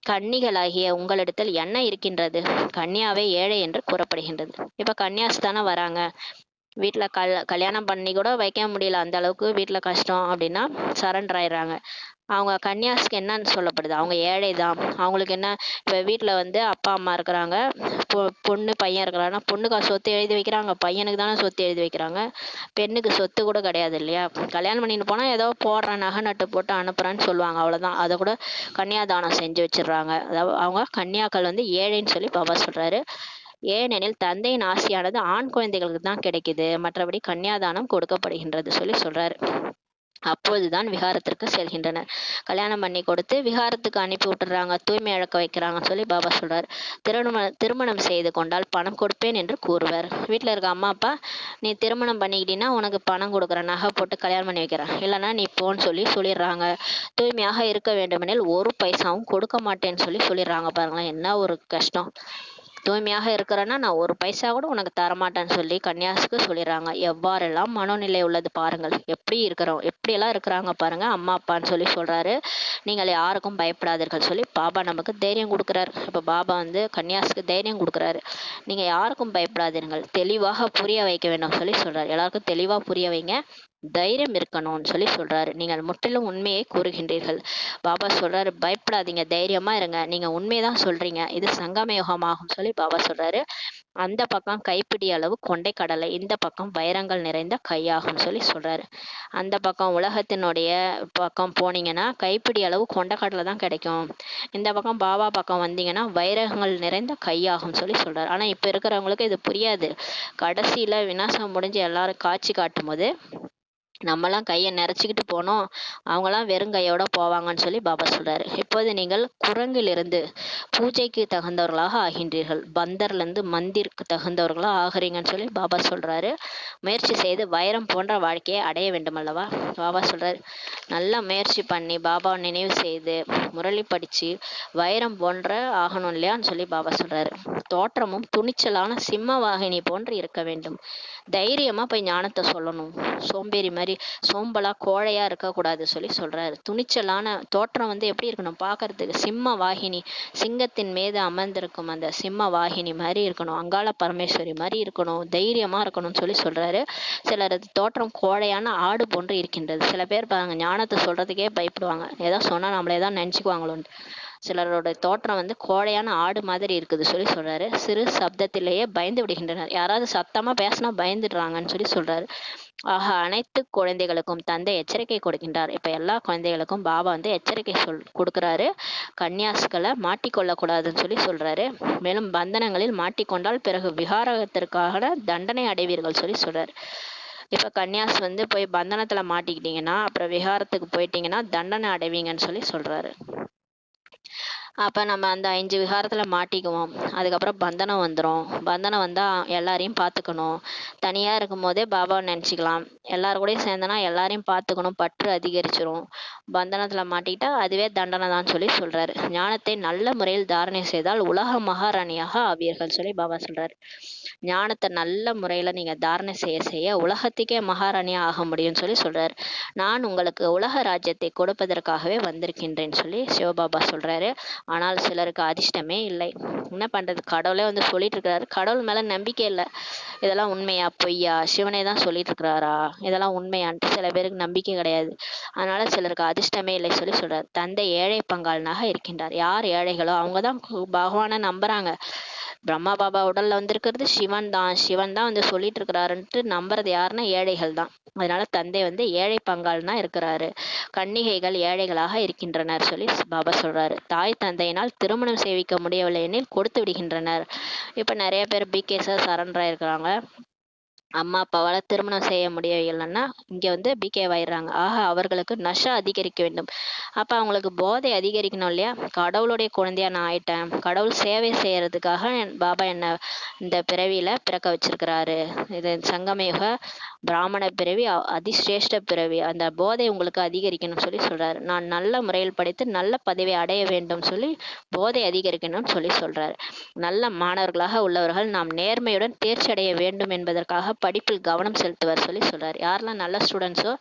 கன்னிகளாகிய உங்களிடத்தில் என்ன இருக்கின்றது? கன்னியாவே ஏழை என்று கூறப்படுகின்றது. இப்ப கன்னியாஸ் தானே வராங்க. வீட்டில் கல்யாணம் பண்ணி கூட வைக்க முடியல, அந்த அளவுக்கு வீட்டில் கஷ்டம் அப்படின்னா சரண்டர் ஆயிடுறாங்க. அவங்க கன்னியாஸ்க்கு என்னன்னு சொல்லப்படுது? அவங்க ஏழை தான். அவங்களுக்கு என்ன, இப்போ வீட்டில் வந்து அப்பா அம்மா இருக்கிறாங்க, பொண்ணு பையன் இருக்கிறாங்கன்னா பொண்ணுக்கு சொத்து எழுதி வைக்கிறாங்க, பையனுக்கு தானே சொத்து எழுதி வைக்கிறாங்க. பெண்ணுக்கு சொத்து கூட கிடையாது இல்லையா? கல்யாணம் பண்ணிட்டு போனால் ஏதோ போடுறேன், நகை நட்டு போட்டு அனுப்புறேன்னு சொல்லுவாங்க, அவ்வளோதான். அதை கூட கன்னியாதானம் செஞ்சு வச்சிடுறாங்க. அதாவது அவங்க கன்னியாக்கள் வந்து ஏழைன்னு சொல்லி பாபா சொல்றாரு. ஏனெனில் தந்தையின் ஆசையானது ஆண் குழந்தைகளுக்கு தான் கிடைக்குது, மற்றபடி கன்னியாதானம் கொடுக்கப்படுகின்றது சொல்லி சொல்றாரு. அப்போதுதான் விகாரத்திற்கு செல்கின்றனர். கல்யாணம் பண்ணி கொடுத்து விகாரத்துக்கு அனுப்பி விட்டுறாங்க, தூய்மை இழக்க வைக்கிறாங்கன்னு சொல்லி பாபா சொல்றாரு. திருமணம் செய்து கொண்டால் பணம் கொடுப்பேன் என்று கூறுவர். வீட்டில் இருக்க அம்மா அப்பா, நீ திருமணம் பண்ணிக்கிட்டீங்கன்னா உனக்கு பணம் கொடுக்குறேன், நகை போட்டு கல்யாணம் பண்ணி வைக்கிறேன், இல்லைன்னா நீ போன்னு சொல்லிடுறாங்க. தூய்மையாக இருக்க வேண்டுமெனில் ஒரு பைசாவும் கொடுக்க மாட்டேன்னு சொல்லிடுறாங்க. பாருங்களேன், என்ன ஒரு கஷ்டம். தூய்மையாக இருக்கிறேன்னா நான் ஒரு பைசா கூட உனக்கு தரமாட்டேன்னு சொல்லி கன்னியாசுக்கு சொல்லிடுறாங்க. எவ்வாறெல்லாம் மனோநிலை உள்ளது பாருங்கள், எப்படியெல்லாம் இருக்கிறாங்க பாருங்க அம்மா அப்பான்னு சொல்லி சொல்றாரு. நீங்கள் யாருக்கும் பயப்படாதீர்கள் சொல்லி பாபா நமக்கு தைரியம் கொடுக்குறாரு. இப்போ பாபா வந்து கன்னியாசுக்கு தைரியம் கொடுக்குறாரு. நீங்க யாருக்கும் பயப்படாதீர்கள், தெளிவாக புரிய வைக்க வேண்டும் சொல்லி சொல்றாரு. எல்லாருக்கும் தெளிவா புரிய வைங்க, தைரியம் இருக்கணும்னு சொல்லி சொல்றாரு. நீங்கள் முற்றிலும் உண்மையை கூறுகின்றீர்கள். பாபா சொல்றாரு, பயப்படாதீங்க, தைரியமா இருங்க, நீங்க உண்மைதான் சொல்றீங்க, இது சங்கம யுகமாகும் சொல்லி பாபா சொல்றாரு. அந்த பக்கம் கைப்பிடி அளவு கொண்டை கடலை, இந்த பக்கம் வைரங்கள் நிறைந்த கையாகும் சொல்லி சொல்றாரு. அந்த பக்கம் உலகத்தினுடைய பக்கம் போனீங்கன்னா கைப்பிடி அளவு கொண்டை கடலை தான் கிடைக்கும். இந்த பக்கம் பாபா பக்கம் வந்தீங்கன்னா வைரங்கள் நிறைந்த கையாகும் சொல்லி சொல்றாரு. ஆனா இப்ப இருக்கிறவங்களுக்கு இது புரியாது. கடைசியில விநாசம் முடிஞ்சு எல்லாரும் காட்சி காட்டும் போது நம்மலாம் கையை நிறைச்சிக்கிட்டு போனோம், அவங்களாம் வெறும் கையோட போவாங்கன்னு சொல்லி பாபா சொல்றாரு. இப்போது நீங்கள் குரங்கிலிருந்து பூஜைக்கு தகுந்தவர்களாக ஆகின்றீர்கள், பந்தர்லேருந்து மந்திருக்கு தகுந்தவர்களாக ஆகிறீங்கன்னு சொல்லி பாபா சொல்றாரு. முயற்சி செய்து வைரம் போன்ற வாழ்க்கையை அடைய வேண்டும் அல்லவா? பாபா சொல்றாரு, நல்லா முயற்சி பண்ணி பாபாவை நினைவு செய்து முரளி படிச்சு வைரம் போன்ற ஆகணும் இல்லையான்னு சொல்லி பாபா சொல்றாரு. தோற்றமும் துணிச்சலான சிம்ம வாகினி போன்று இருக்க வேண்டும். தைரியமா போய் ஞானத்தை சொல்லணும். சோம்பேறி மாதிரி சோம்பலா கோழையா இருக்கக்கூடாது சொல்லி சொல்றாரு. துணிச்சலான தோற்றம் வந்து எப்படி இருக்கணும் பார்க்கறதுக்கு? சிம்ம வாகினி, சிங்கத்தின் மீது அமர்ந்திருக்கும் அந்த சிம்ம வாகினி மாதிரி இருக்கணும், அங்காள பரமேஸ்வரி மாதிரி இருக்கணும், தைரியமா இருக்கணும்னு சொல்லி சொல்றாரு. சிலரது தோற்றம் கோழையான ஆடு போன்று இருக்கின்றது. சில பேர் பாருங்க, ஞானத்தை சொல்றதுக்கே பயப்படுவாங்க, ஏதோ சொன்னா நம்மளே தான் நினைச்சுக்குவாங்களோன்னு. சிலரோட தோற்றம் வந்து கோழையான ஆடு மாதிரி இருக்குது சொல்லி சொல்றாரு. சிறு சப்தத்திலேயே பயந்து விடுகின்றனர். யாராவது சத்தமா பேசினா பயந்துடுறாங்கன்னு சொல்லி சொல்றாரு. ஆக அனைத்து குழந்தைகளுக்கும் தந்தை எச்சரிக்கை கொடுக்கின்றார். இப்ப எல்லா குழந்தைகளுக்கும் பாபா வந்து எச்சரிக்கை கொடுக்குறாரு. கன்னியாஸ்களை மாட்டிக்கொள்ளக்கூடாதுன்னு சொல்லி சொல்றாரு. மேலும் பந்தனங்களில் மாட்டிக்கொண்டால் பிறகு விகாரத்திற்காக தண்டனை அடைவீர்கள் சொல்லி சொல்றாரு. இப்ப கன்னியாஸ் வந்து போய் பந்தனத்துல மாட்டிக்கிட்டீங்கன்னா அப்புறம் விகாரத்துக்கு போயிட்டீங்கன்னா தண்டனை அடைவீங்கன்னு சொல்லி சொல்றாரு. அப்போ நம்ம அந்த 5 விகாரத்தில் மாட்டிக்குவோம். அதுக்கப்புறம் பந்தனம் வந்துடும். பந்தனம் வந்தால் எல்லாரையும் பார்த்துக்கணும். தனியாக இருக்கும் போதே பாபாவை நினச்சிக்கலாம். எல்லாரும் கூடயும் சேர்ந்தனா எல்லாரையும் பார்த்துக்கணும், பற்று அதிகரிச்சிரும். பந்தனத்தில் மாட்டிக்கிட்டா அதுவே தண்டனை தான் சொல்லி சொல்கிறாரு. ஞானத்தை நல்ல முறையில் தாரணை செய்தால் உலக மகாராணியாக ஆவீர்கள் சொல்லி பாபா சொல்கிறாரு. ஞானத்தை நல்ல முறையில் நீங்கள் தாரணை செய்ய செய்ய உலகத்துக்கே மகாராணியாக ஆக முடியும்னு சொல்லி சொல்கிறாரு. நான் உங்களுக்கு உலக ராஜ்யத்தை கொடுப்பதற்காகவே வந்திருக்கின்றேன்னு சொல்லி சிவபாபா சொல்கிறாரு. ஆனால் சிலருக்கு அதிர்ஷ்டமே இல்லை. என்ன பண்ணுறது? கடவுளே வந்து சொல்லிட்டு இருக்கிறாரு, கடவுள் மேலே நம்பிக்கை இல்லை. இதெல்லாம் உண்மையா பொய்யா, சிவனே தான் சொல்லிட்டு இருக்கிறாரா, இதெல்லாம் உண்மையான்ட்டு சில பேருக்கு நம்பிக்கை கிடையாது. அதனால சிலருக்கு அதிர்ஷ்டமே இல்லை சொல்லி சொல்றாரு. தந்தை ஏழை பங்காளனாக இருக்கின்றார். யார் ஏழைகளோ அவங்க தான் பகவானை நம்புறாங்க. பிரம்மா பாபா உடல்ல வந்திருக்கிறது சிவன் தான் வந்து சொல்லிட்டு இருக்கிறாருன்ட்டு நம்புறது யாருன்னா ஏழைகள் தான். அதனால தந்தை வந்து ஏழை பங்காளனா இருக்கிறாரு. கன்னிகைகள் ஏழைகளாக இருக்கின்றனர் சொல்லி பாபா சொல்றாரு. தாய் தந்தையினால் திருமணம் செய்விக்க முடியவில்லை எனில் கொடுத்து விடுகின்றனர். இப்ப நிறைய பேர் பிகேஸா சரண்டரா இருக்கிறாங்க. அம்மா அப்பாவால் திருமணம் செய்ய முடியவில்லைன்னா இங்கே வந்து பிகேவாயிடுறாங்க. ஆக அவர்களுக்கு நஷா அதிகரிக்க வேண்டும். அப்போ அவங்களுக்கு போதை அதிகரிக்கணும் இல்லையா? கடவுளுடைய குழந்தையா நான் ஆயிட்டேன், கடவுள் சேவை செய்யறதுக்காக பாபா என்னை இந்த பிறவியில பிறக்க வச்சிருக்கிறாரு. இது சங்கமயுக பிராமண பிறவி, அதிசிரேஷ்ட பிறவி. அந்த போதை உங்களுக்கு அதிகரிக்கணும்னு சொல்லி சொல்றாரு. நான் நல்ல முறையில் படித்து நல்ல பதவியை அடைய வேண்டும் சொல்லி போதை அதிகரிக்கணும்னு சொல்லி சொல்றாரு. நல்ல மாணவர்களாக உள்ளவர்கள் நாம் நேர்மையுடன் தேர்ச்சி அடைய வேண்டும் என்பதற்காக படிப்பில் கவனம் செலுத்துவார் சொல்லி சொல்றாரு. யாரெல்லாம் நல்ல ஸ்டூடெண்ட்ஸோ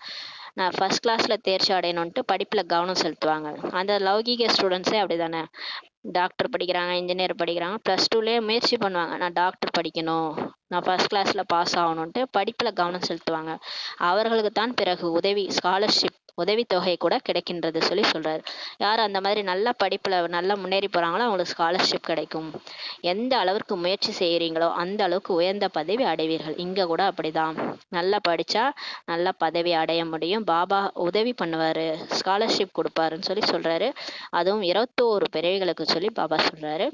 நான் ஃபர்ஸ்ட் கிளாஸ்ல தேர்ச்சி அடையணுன்ட்டு படிப்புல கவனம் செலுத்துவாங்க. அந்த லௌகீக ஸ்டூடெண்ட்ஸே அப்படிதானே. டாக்டர் படிக்கிறாங்க, இன்ஜினியர் படிக்கிறாங்க, ப்ளஸ் டூலேயே முயற்சி பண்ணுவாங்க, நான் டாக்டர் படிக்கணும், நான் ஃபர்ஸ்ட் கிளாஸ்ல பாஸ் ஆகணுன்ட்டு படிப்புல கவனம் செலுத்துவாங்க. அவர்களுக்கு தான் பிறகு ஸ்காலர்ஷிப் உதவித்தொகை கூட கிடைக்கின்றது சொல்லி சொல்றாரு. யார் அந்த மாதிரி நல்ல படிப்புல நல்லா முன்னேறி போறாங்களோ அவங்களுக்கு ஸ்காலர்ஷிப் கிடைக்கும். எந்த அளவிற்கு முயற்சி செய்யறீங்களோ அந்த அளவுக்கு உயர்ந்த பதவி அடைவீர்கள். இங்க கூட அப்படிதான், நல்லா படிச்சா நல்ல பதவி அடைய முடியும், பாபா உதவி பண்ணுவாரு, ஸ்காலர்ஷிப் கொடுப்பாருன்னு சொல்லி சொல்றாரு. அதுவும் 21 பிறவிகளுக்கு சொல்லி பாபா சொல்றாரு.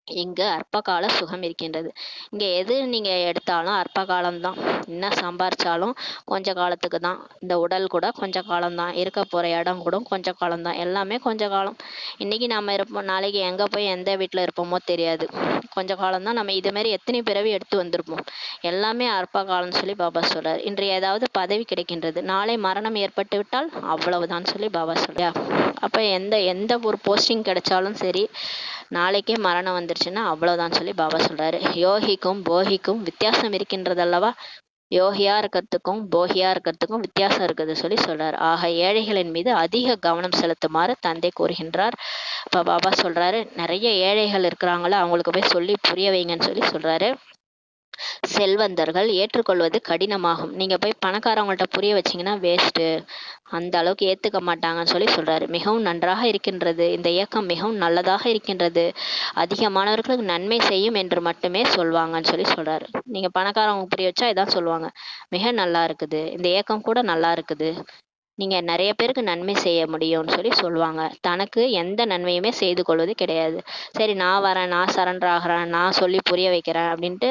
இங்கு அற்ப கால சுகம் இருக்கின்றது. இங்க எது நீங்க எடுத்தாலும் அற்ப காலம்தான். என்ன சம்பாரிச்சாலும் கொஞ்ச காலத்துக்கு தான். இந்த உடல் கூட கொஞ்ச காலம்தான், இருக்க போற இடம் கூட கொஞ்ச காலம்தான், எல்லாமே கொஞ்ச காலம். இன்னைக்கு நாம இருப்போம், நாளைக்கு எங்க போய் எந்த வீட்டுல இருப்போமோ தெரியாது. கொஞ்ச காலம்தான். நம்ம இது மாதிரி எத்தனை பிறவி எடுத்து வந்திருப்போம். எல்லாமே அற்ப காலம்னு சொல்லி பாபா சொல்றாரு. இன்று ஏதாவது பதவி கிடைக்கின்றது, நாளை மரணம் ஏற்பட்டு விட்டால் அவ்வளவுதான் சொல்லி பாபா சொல்றார். அப்ப எந்த எந்த ஒரு போஸ்டிங் கிடைச்சாலும் சரி, நாளைக்கே மரணம் வந்துருச்சுன்னா அவ்வளவுதான் சொல்லி பாபா சொல்றாரு. யோகிக்கும் போகிக்கும் வித்தியாசம் இருக்கின்றது அல்லவா. யோகியா இருக்கிறதுக்கும் போகியா இருக்கிறதுக்கும் வித்தியாசம் இருக்குது சொல்லி சொல்றாரு. ஆக ஏழைகளின் மீது அதிக கவனம் செலுத்துமாறு தந்தை கூறுகின்றார். இப்ப பாபா சொல்றாரு, நிறைய ஏழைகள் இருக்கிறாங்களோ அவங்களுக்கு போய் சொல்லி புரிய வைங்கன்னு சொல்லி சொல்றாரு. செல்வந்தர்கள் ஏற்றுக்கொள்வது கடினமாகும். நீங்க போய் பணக்காரவங்கள்ட்ட புரிய வச்சீங்கன்னா வேஸ்ட்டு, அந்த அளவுக்கு ஏத்துக்க மாட்டாங்கன்னு சொல்லி சொல்றாரு. மிகவும் நன்றாக இருக்கின்றது, இந்த இயக்கம் மிகவும் நல்லதாக இருக்கின்றது, அதிகமானவர்களுக்கு நன்மை செய்யும் என்று மட்டுமே சொல்வாங்கன்னு சொல்லி சொல்றாரு. நீங்க பணக்காரவங்க புரிய வச்சா இதான் சொல்லுவாங்க, மிக நல்லா இருக்குது, இந்த இயக்கம் கூட நல்லா இருக்குது, நீங்க நிறைய பேருக்கு நன்மை செய்ய முடியும்னு சொல்லி சொல்லுவாங்க. தனக்கு எந்த நன்மையுமே செய்து கொள்வது கிடையாது. சரி நான் வரேன், நான் சரண்டர் ஆகிறேன், நான் சொல்லி புரிய வைக்கிறேன் அப்படின்ட்டு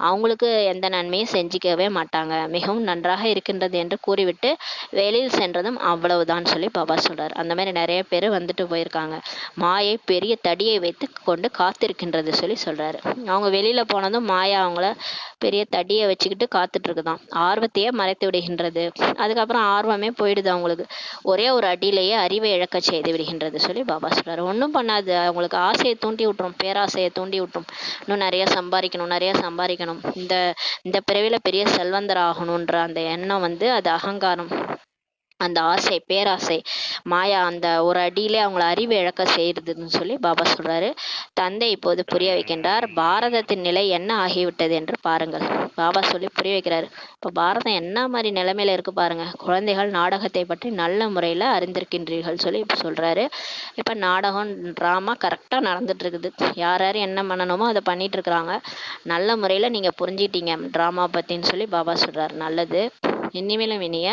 அவங்களுக்கு எந்த நன்மையும் செஞ்சுக்கவே மாட்டாங்க. மிகவும் நன்றாக இருக்கின்றது என்று கூறிவிட்டு வெளியில் சென்றதும் அவ்வளவுதான் சொல்லி பாபா சொல்றாரு. அந்த மாதிரி நிறைய பேர் வந்துட்டு போயிருக்காங்க. மாயை பெரிய தடியை வைத்து கொண்டு காத்திருக்கின்றது சொல்லி சொல்றாரு. அவங்க வெளியில போனதும் மாயா அவங்கள பெரிய தடியை வச்சுக்கிட்டு காத்துட்டு இருக்குதான். ஆர்வத்தையே மறைத்து விடுகின்றது. அதுக்கப்புறம் ஆர்வமே போயிடுது அவங்களுக்கு. ஒரே ஒரு அடியிலேயே அறிவை இழக்க செய்து விடுகின்றது சொல்லி பாபா சொல்றாரு. ஒன்றும் பண்ணாது, அவங்களுக்கு ஆசையை தூண்டி விட்டுரும், பேராசையை தூண்டி விட்டுரும். இன்னும் நிறைய சம்பாதிக்கணும், நிறைய சம்பாதிக்கணும், இந்த இந்த பிறவில பெரிய செல்வந்தர் ஆகணுன்ற அந்த எண்ணம் அது அகங்காரம், அந்த ஆசை, பேராசை, மாயா அந்த ஒரு அடியிலே அவங்கள அறிவு இழக்க செய்யுதுன்னு சொல்லி பாபா சொல்றாரு. தந்தை இப்போது புரிய வைக்கின்றார். பாரதத்தின் நிலை என்ன ஆகிவிட்டது என்று பாருங்கள். பாபா சொல்லி புரிய வைக்கிறாரு. இப்போ பாரதம் என்ன மாதிரி நிலைமையில இருக்கு பாருங்க. குழந்தைகள் நாடகத்தை பற்றி நல்ல முறையில அறிந்திருக்கின்றீர்கள் சொல்லி இப்போ சொல்றாரு. இப்ப நாடகம் டிராமா கரெக்டா நடந்துட்டு இருக்குது. யார் யார் என்ன பண்ணணுமோ அதை பண்ணிட்டு இருக்கிறாங்க. நல்ல முறையில நீங்க புரிஞ்சுக்கிட்டீங்க டிராமா பத்தின்னு சொல்லி பாபா சொல்றாரு. நல்லது. இனிமேலும் இனிய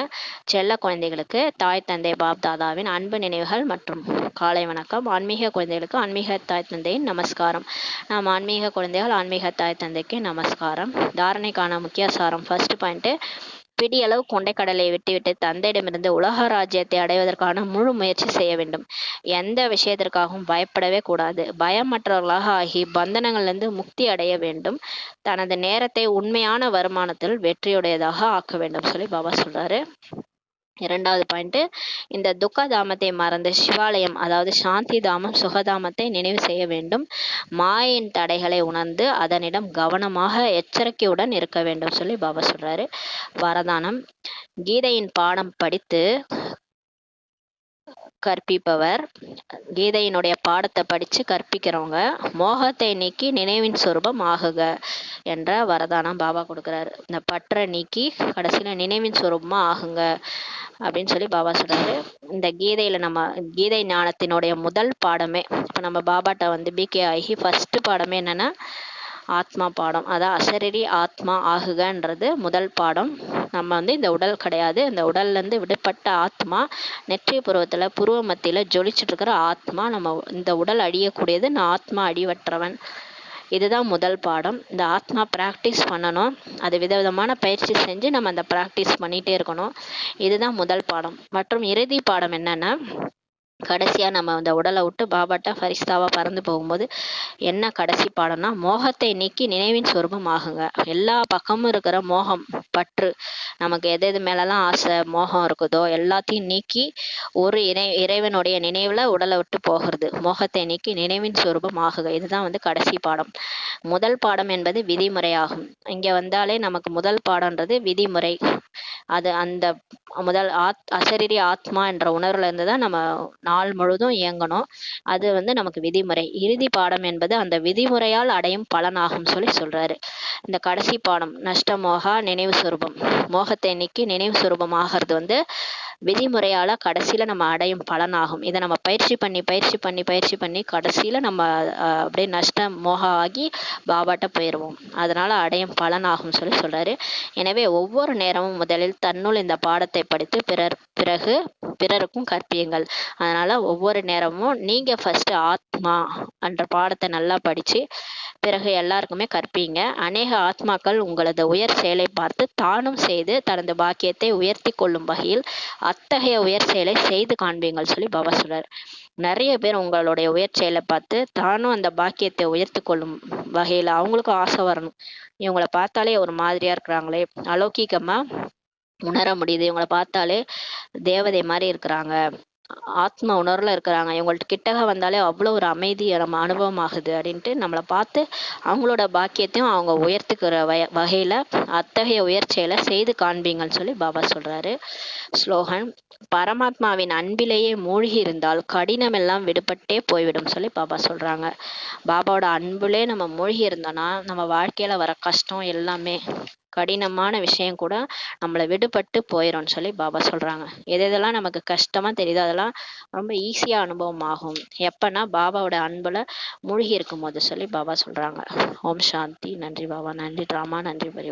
செல்ல குழந்தைகளுக்கு தாய் தந்தை பாப் தாதாவின் அன்பு நினைவுகள் மற்றும் காலை வணக்கம். ஆன்மீக குழந்தைகளுக்கு ஆன்மீக தாய் தந்தையின் நமஸ்காரம். நாம் ஆன்மீக குழந்தைகள் ஆன்மீக தாய் தந்தைக்கு நமஸ்காரம். தாரணைக்கான முக்கிய சாரம். ஃபர்ஸ்ட் பாயிண்ட், பிடியளவு கொண்டைக்கடலை விட்டுவிட்டு தந்தையிடமிருந்து உலக ராஜ்யத்தை அடைவதற்கான முழு முயற்சி செய்ய வேண்டும். எந்த விஷயத்திற்காகவும் பயப்படவே கூடாது. பயமற்றவர்களாக ஆகி பந்தனங்களிலிருந்து முக்தி அடைய வேண்டும். தனது நேரத்தை உண்மையான வருமானத்தில் வெற்றியுடையதாக ஆக்க வேண்டும் சொல்லி பாபா சொல்றாரு. இரண்டாவது பாயிண்ட், இந்த துக்க தாமத்தை மறந்து சிவாலயம் அதாவது சாந்தி தாமம் சுகதாமத்தை நினைவு செய்ய வேண்டும். மாயின் தடைகளை உணர்ந்து அதனிடம் கவனமாக எச்சரிக்கையுடன் இருக்க வேண்டும் சொல்லி பாபா சொல்றாரு. வரதானம், கீதையின் பாடம் படித்து கற்பிப்பவர், கீதையினுடைய பாடத்தை படிச்சு கற்பிக்கிறவங்க மோகத்தை நீக்கி நினைவின் சொரூபம் ஆகுக என்ற வரதானம் பாபா கொடுக்குறாரு. இந்த பற்றை நீக்கி கடைசியில நினைவின் சொரூபமா ஆகுங்க அப்படின்னு சொல்லி பாபா சொல்றாரு. இந்த கீதையில நம்ம கீதை ஞானத்தினுடைய முதல் பாடமே, இப்ப நம்ம பாபாட்ட பிகே ஆகி ஃபர்ஸ்ட் பாடமே என்னன்னா ஆத்மா பாடம். அதான் அசரீரி ஆத்மா ஆகுகன்றது முதல் பாடம். நம்ம இந்த உடல் கிடையாது, இந்த உடல்ல இருந்து விடுபட்ட ஆத்மா, நெற்றி புருவத்துல புருவ மத்தியில ஜொலிச்சுட்டு இருக்கிற ஆத்மா. நம்ம இந்த உடல் அழியக்கூடியது, நான் ஆத்மா அடிவற்றவன். இதுதான் முதல் பாடம். இந்த ஆத்மா பிராக்டிஸ் பண்ணணும். அது விதவிதமான பயிற்சி செஞ்சு நம்ம அந்த பிராக்டிஸ் பண்ணிட்டே இருக்கணும். இதுதான் முதல் பாடம். மற்றும் இறுதி பாடம் என்னன்னா, கடைசியா நம்ம இந்த உடலை விட்டு பாபாட்ட ஃபரிஸ்தாவா பறந்து போகும்போது என்ன கடைசி பாடம்னா, மோகத்தை நீக்கி நினைவின் சொரூபம் ஆகுங்க. எல்லா பக்கமும் இருக்கிற மோகம், பற்று, நமக்கு எது எது மேலெல்லாம் ஆசை மோகம் இருக்குதோ எல்லாத்தையும் நீக்கி ஒரு இறைவனுடைய நினைவுல உடலை விட்டு போகிறது. மோகத்தை நீக்கி நினைவின் சொரூபம் ஆகுக. இதுதான் கடைசி பாடம். முதல் பாடம் என்பது விதிமுறை ஆகும். இங்க வந்தாலே நமக்கு முதல் பாடம்ன்றது விதிமுறை. அது அந்த முதல் அசரீரி ஆத்மா என்ற உணர்வுல இருந்து தான் நம்ம நாள் முழுதும் இயங்கணும். அது வந்து நமக்கு விதிமுறை. இறுதி பாடம் என்பது அந்த விதிமுறையால் அடையும் பலனாகும் சொல்லி சொல்றாரு. இந்த கடைசி பாடம் நஷ்டமோகா நினைவு சுரூபம், மோகத்தை நீக்கி நினைவு சுரூபம் ஆகிறது வந்து விதிமுறையால கடைசியில நம்ம அடையும் பலனாகும். இதை நம்ம பயிற்சி பண்ணி கடைசியில நம்ம அப்படியே நஷ்டம் மோகா ஆகி பாபாட்ட போயிடுவோம். அதனால அடையும் பலனாகும் சொல்லி சொல்றாரு. எனவே ஒவ்வொரு நேரமும் முதலில் தன்னுள் இந்த பாடத்தை படித்து பிறகு பிறருக்கும் கற்பியுங்கள். அதனால ஒவ்வொரு நேரமும் நீங்க ஃபர்ஸ்ட் ஆத்மா என்ற பாடத்தை நல்லா படிச்சு பிறகு எல்லாருக்குமே கற்பீங்க. அநேக ஆத்மாக்கள் உங்களது உயர் செயலை பார்த்து தானும் செய்து தனது பாக்கியத்தை உயர்த்தி கொள்ளும் வகையில் அத்தகைய உயர் செயலை செய்து காண்பீங்கள் சொல்லி பாபா சொல்றாரு. நிறைய பேர் உங்களுடைய உயர் செயலை பார்த்து தானும் அந்த பாக்கியத்தை உயர்த்தி கொள்ளும் வகையில அவங்களுக்கும் ஆசை வரணும். இவங்களை பார்த்தாலே ஒரு மாதிரியா இருக்கிறாங்களே, அலௌகிகமா உணர முடியுது, இவங்களை பார்த்தாலே தேவதை மாதிரி இருக்கிறாங்க, ஆத்ம உணர்வுல இருக்கிறாங்க, இவங்கள்ட்ட கிட்டக வந்தாலே அவ்வளோ ஒரு அமைதி நம்ம அனுபவம் ஆகுது அப்படின்ட்டு நம்மளை பார்த்து அவங்களோட பாக்கியத்தையும் அவங்க உயர்த்துக்கிற வகையில அத்தகைய உயர்ச்சியில செய்து காண்பீங்கன்னு சொல்லி பாபா சொல்றாரு. ஸ்லோகன்: பரமாத்மாவின் அன்பிலேயே மூழ்கி இருந்தால் கடினமெல்லாம் விடுபட்டே போய்விடும் சொல்லி பாபா சொல்றாங்க. பாபாவோட அன்புலே நம்ம மூழ்கி இருந்தோம்னா நம்ம வாழ்க்கையில வர கஷ்டம் எல்லாமே கடினமான விஷயம் கூட நம்மளை விடுபட்டு போயிடும்னு சொல்லி பாபா சொல்றாங்க. எதெல்லாம் நமக்கு கஷ்டமா தெரியுதோ அதெல்லாம் ரொம்ப ஈஸியா அனுபவம் ஆகும் எப்பன்னா பாபாவோட அன்புல மூழ்கி இருக்கும் போது சொல்லி பாபா சொல்றாங்க. ஓம் சாந்தி. நன்றி பாபா, நன்றி ராமா, நன்றி பரி.